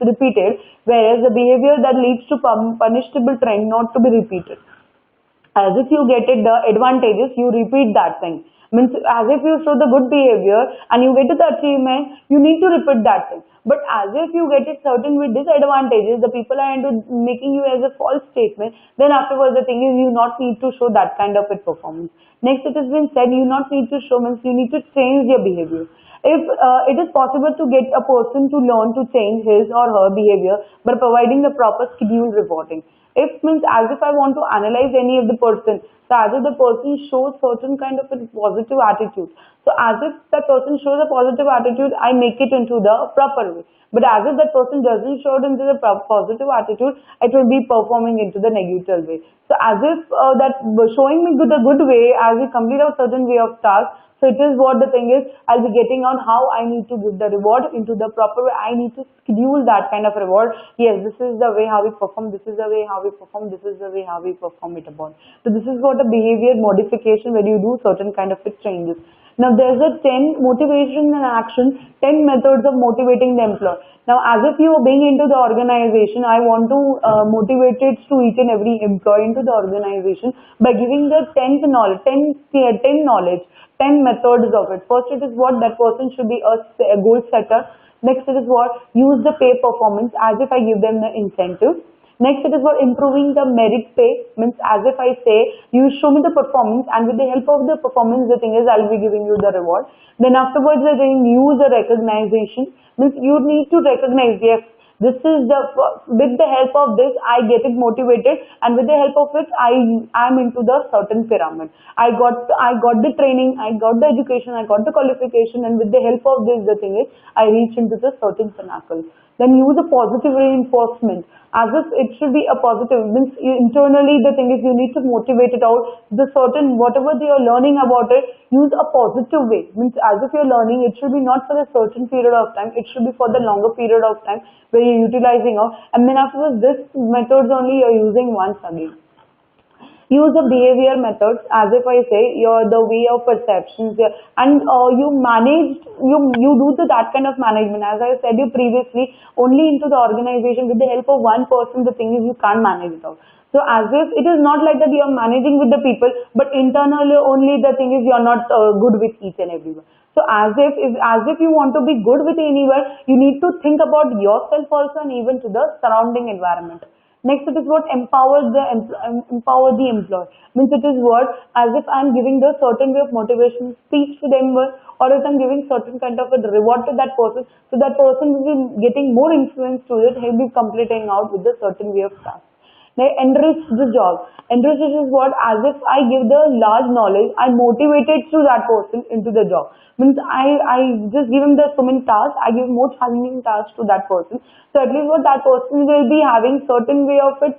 B: repeated, whereas the behavior that leads to punishable trend not to be repeated. As if you get it the advantages, you repeat that thing. Means as if you show the good behavior and you get to the achievement, you need to repeat that thing. But as if you get it certain with disadvantages, the people are into making you as a false statement, then afterwards the thing is you not need to show that kind of a performance. Next it has been said, you not need to show, means you need to change your behavior. If it is possible to get a person to learn to change his or her behavior by providing the proper schedule reporting. If means as if I want to analyze any of the person, so as if the person shows certain kind of a positive attitude. So as if that person shows a positive attitude, I make it into the proper way. But as if that person doesn't show it into the positive attitude, it will be performing into the negative way. So as if that showing me the good way, as we complete a certain way of task, so it is what the thing is, I'll be getting on how I need to give the reward into the proper way. I need to schedule that kind of reward. Yes, this is the way how we perform, this is the way how we perform, this is the way how we perform it upon. So this is what a behavior modification when you do certain kind of changes. Now there's a 10 motivation and action, 10 methods of motivating the employee. Now as if you are being into the organization, I want to motivate it to each and every employee into the organization by giving the 10th knowledge, 10 knowledge, 10 methods of it. First it is what that person should be a goal setter. Next it is what use the pay performance as if I give them the incentive. Next it is for improving the merit pay, means as if I say you show me the performance and with the help of the performance the thing is I'll be giving you the reward. Then afterwards the thing use the recognition, means you need to recognize, yes, this is the, with the help of this I get it motivated, and with the help of it I am into the certain pyramid. I got the training, I got the education, I got the qualification, and with the help of this the thing is I reach into the certain pinnacle. Then use a positive reinforcement as if it should be a positive, means internally the thing is you need to motivate it out, the certain whatever they are learning about it, use a positive way, means as if you're learning it should be not for a certain period of time, it should be for the longer period of time where you're utilizing out, and then afterwards this methods only you're using once again. Use the behavior methods as if I say you're the way of perceptions, and you manage, you do that kind of management as I said you previously, only into the organization with the help of one person the thing is you can't manage it out. So as if it is not like that you are managing with the people, but internally only the thing is you are not good with each and everyone. So as if you want to be good with anyone, you need to think about yourself also and even to the surrounding environment. Next it is what empower the employee, means it is what as if I am giving the certain way of motivation speech to them, or if I am giving certain kind of a reward to that person, so that person will be getting more influence to it, he will be completing out with a certain way of task. They enrich the job. Enrich is what as if I give the large knowledge, I motivated through that person into the job. Means I just give him the so many tasks, I give more challenging tasks to that person. So at least what that person will be having certain way of it,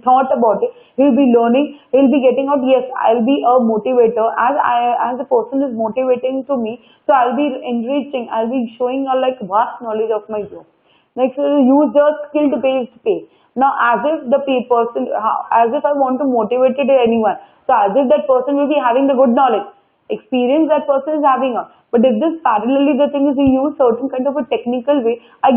B: thought about it, he'll be learning, he'll be getting out, yes, I'll be a motivator, as a person is motivating to me, so I'll be enriching, I'll be showing a like vast knowledge of my job. Next, use the skill-based pay. Now, as if the person, as if I want to motivate anyone, so as if that person will be having the good knowledge, experience that person is having. But if this parallelly the thing is you use certain kind of a technical way, I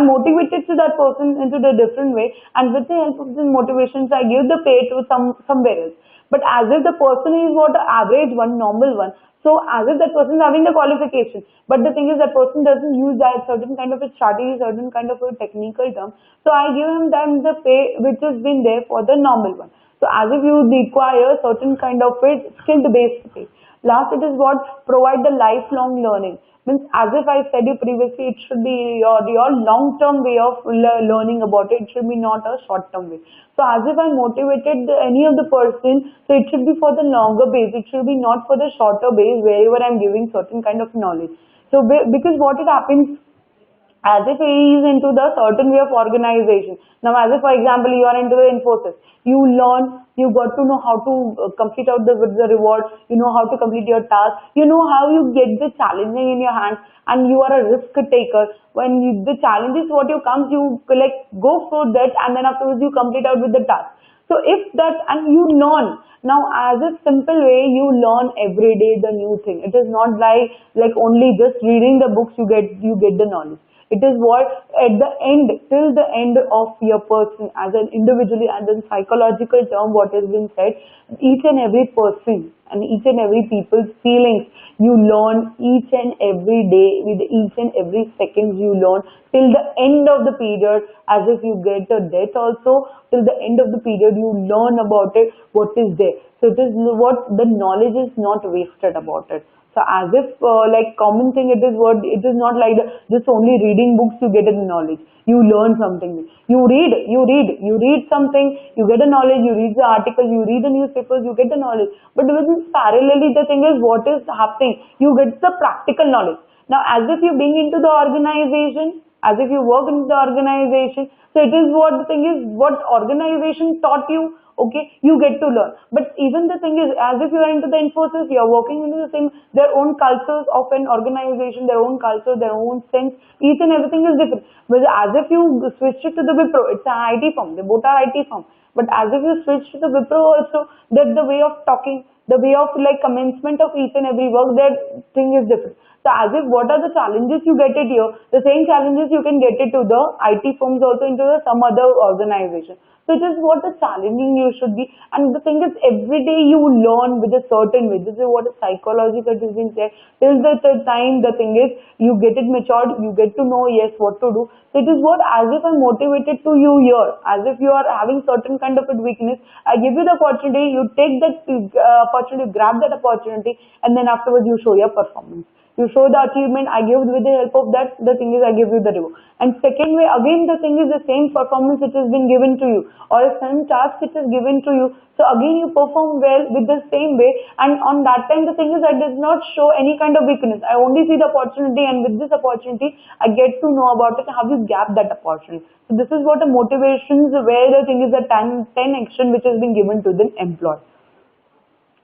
B: motivated to that person into the different way, and with the help of these motivations, I give the pay to somewhere else. But as if the person is what average one, normal one, so as if that person is having the qualification, but the thing is that person doesn't use that certain kind of a strategy, certain kind of a technical term. So I give him then the pay which has been there for the normal one. So as if you require certain kind of a skill based pay. Last it is what provide the lifelong learning. Means as if I said you previously, it should be your long term way of learning about it. It should be not a short term way. So as if I motivated any of the person, so it should be for the longer base. It should be not for the shorter base wherever I'm giving certain kind of knowledge. So because what it happens, as if he is into the certain way of organization. Now, as if, for example, you are into the Infosys, you learn, you got to know how to complete out the reward, you know how to complete your task, you know how you get the challenging in your hands, and you are a risk taker. When the challenges what you comes, you like go for that, and then afterwards you complete out with the task. So if that, and you learn. Now as a simple way, you learn every day the new thing. It is not like only just reading the books you get the knowledge. It is what at the end, till the end of your person as an individually, and then psychological term what has been said, each and every person and each and every people's feelings you learn each and every day, with each and every second you learn till the end of the period, as if you get a death also, till the end of the period you learn about it, what is there. So it is what the knowledge is not wasted about it. So as if like common thing, it is what it is not like just only reading books you get a knowledge. You learn something. You read something, you get a knowledge. You read the article, you read the newspapers, you get the knowledge. But within parallelly, the thing is what is happening. You get the practical knowledge. Now, as if you're being into the organization, as if you work in the organization. So it is what the thing is, what organization taught you, okay, you get to learn. But even the thing is, as if you are into the Infosys, you are working into the same, their own cultures of an organization, their own culture, their own sense, each and everything is different. But as if you switch it to the Wipro, it's an IT firm, they both are IT firm. But as if you switch to the Wipro also, that the way of talking, the way of like commencement of each and every work, that thing is different. So as if what are the challenges you get it here, the same challenges you can get it to the IT firms also into the, some other organization. So it is what the challenging you should be. And the thing is every day you learn with a certain way. This is what a psychological has been said. Till the time the thing is you get it matured, you get to know yes what to do. So it is what as if I'm motivated to you here, as if you are having certain kind of a weakness. I give you the opportunity, you take that opportunity, grab that opportunity, and then afterwards you show your performance. You show the achievement, I give with the help of that, the thing is I give you the reward. And second way, again the thing is the same performance which has been given to you, or a same task which is given to you. So again you perform well with the same way, and on that time the thing is I did not show any kind of weakness. I only see the opportunity, and with this opportunity I get to know about it, how you gap that opportunity. So this is what a motivations where the thing is the 10 action which has been given to the employee.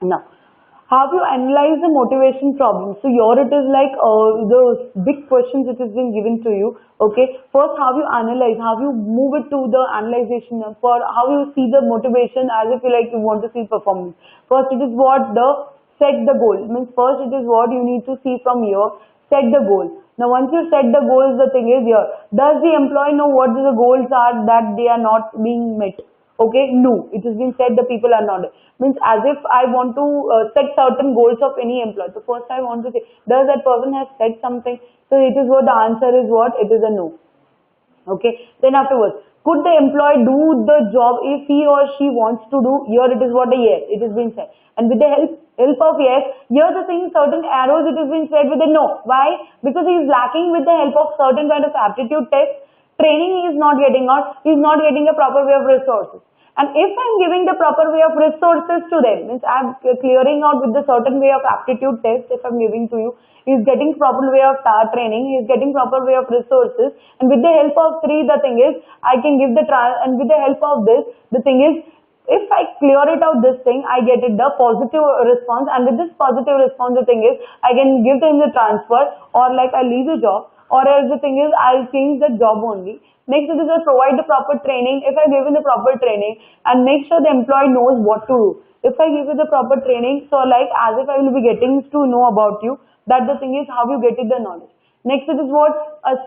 B: Now, have you analyzed the motivation problem? So here it is like the big questions which has been given to you. Okay, first have you analyzed? Have you move it to the analyzation for how you see the motivation as if you like you want to see performance. First it is what the set the goal means. First it is what you need to see from here. Set the goal. Now once you set the goals, the thing is here. Does the employee know what the goals are that they are not being met? Okay, no, it has been said the people are not. Means as if I want to set certain goals of any employee. So first I want to say, does that person has said something? So it is what the answer is what? It is a no. Okay, then afterwards, could the employee do the job if he or she wants to do? Here it is what a yes, it has been said. And with the help of yes, here the thing, certain arrows it has been said with a no. Why? Because he is lacking with the help of certain kind of aptitude test. Training he is not getting out, he is not getting a proper way of resources. And if I am giving the proper way of resources to them, means I am clearing out with the certain way of aptitude test, if I am giving to you, he is getting proper way of training, he is getting proper way of resources, and with the help of three, the thing is, I can give the trial, and with the help of this, the thing is, if I clear it out this thing, I get it the positive response, and with this positive response, the thing is, I can give them the transfer, or like I leave the job, or else the thing is, I'll change the job only. Next it is I provide the proper training. If I give you the proper training and make sure the employee knows what to do. If I give you the proper training, so like as if I will be getting to know about you, that the thing is how you get it the knowledge. Next it is what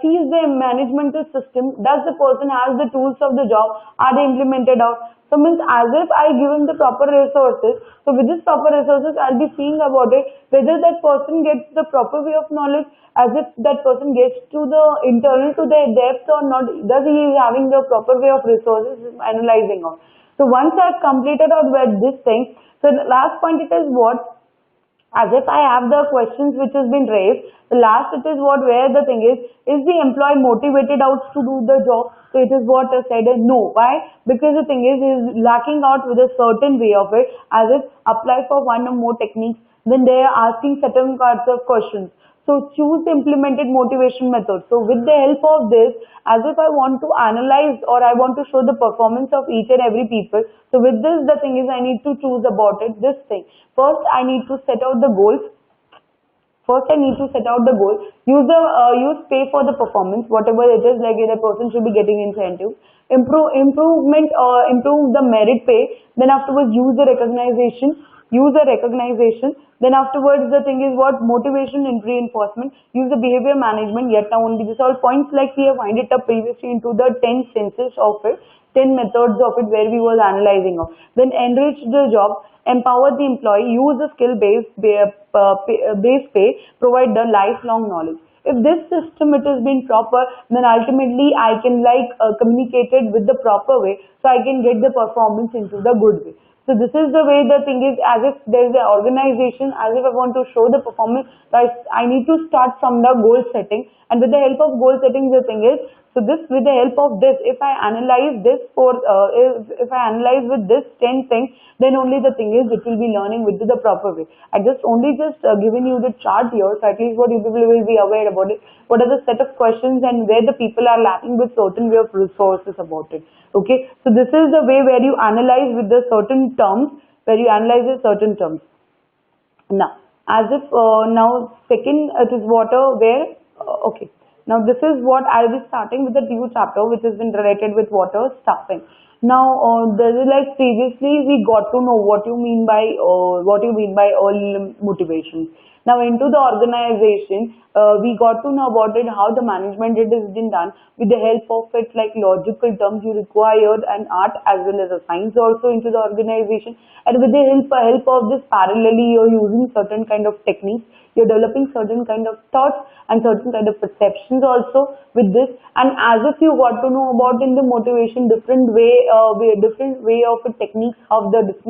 B: sees the managemental system. Does the person has the tools of the job? Are they implemented out? So means as if I give him the proper resources. So with this proper resources, I'll be seeing about it whether that person gets the proper way of knowledge, as if that person gets to the internal to the depth or not. Does he is having the proper way of resources analyzing on. So once I've completed out with this thing, so the last point it is what? As if I have the questions which has been raised, the last it is what where the thing is the employee motivated out to do the job? So it is what I said no. Why? Because the thing is lacking out with a certain way of it, as if apply for one or more techniques, then they are asking certain kinds of questions. So choose the implemented motivation method. So with the help of this, as if I want to analyze or I want to show the performance of each and every people. So with this, the thing is I need to choose about it, this thing. First, I need to set out the goals. First, I need to set out the goal. Use pay for the performance, whatever it is, like the person should be getting incentive. Improve the merit pay. Then afterwards, use the recognition. Then afterwards, the thing is what? Motivation and reinforcement. Use the behavior management. Yet now only these all points like we have wind it up previously into the 10 senses of it, 10 methods of it where we was analyzing of. Then enrich the job, empower the employee, use the skill-based pay, provide the lifelong knowledge. If this system it has been proper, then ultimately I can communicate it with the proper way, so I can get the performance into the good way. So this is the way the thing is, as if there is an organization, as if I want to show the performance, I need to start from the goal setting, and with the help of goal setting, the thing is, so this with the help of this, if I analyze this for, if I analyze with this 10 things, then only the thing is it will be learning with the proper way. I just only given you the chart here, so at least what you people will be aware about it. What are the set of questions and where the people are lacking with certain way of resources about it. Okay, so this is the way where you analyze with the certain terms, where you analyze the certain terms. Now, as if now second it is water where okay. Now this is what I'll be starting with the new chapter which has been related with water stuffing. Now this is like previously we got to know what you mean by all motivations. Now into the organization, we got to know about it, how the management it has been done with the help of it like logical terms you required and art as well as a science also into the organization, and with the help of this parallelly you're using certain kind of techniques, you're developing certain kind of thoughts and certain kind of perceptions also with this, and as if you got to know about in the motivation different way of a techniques of the different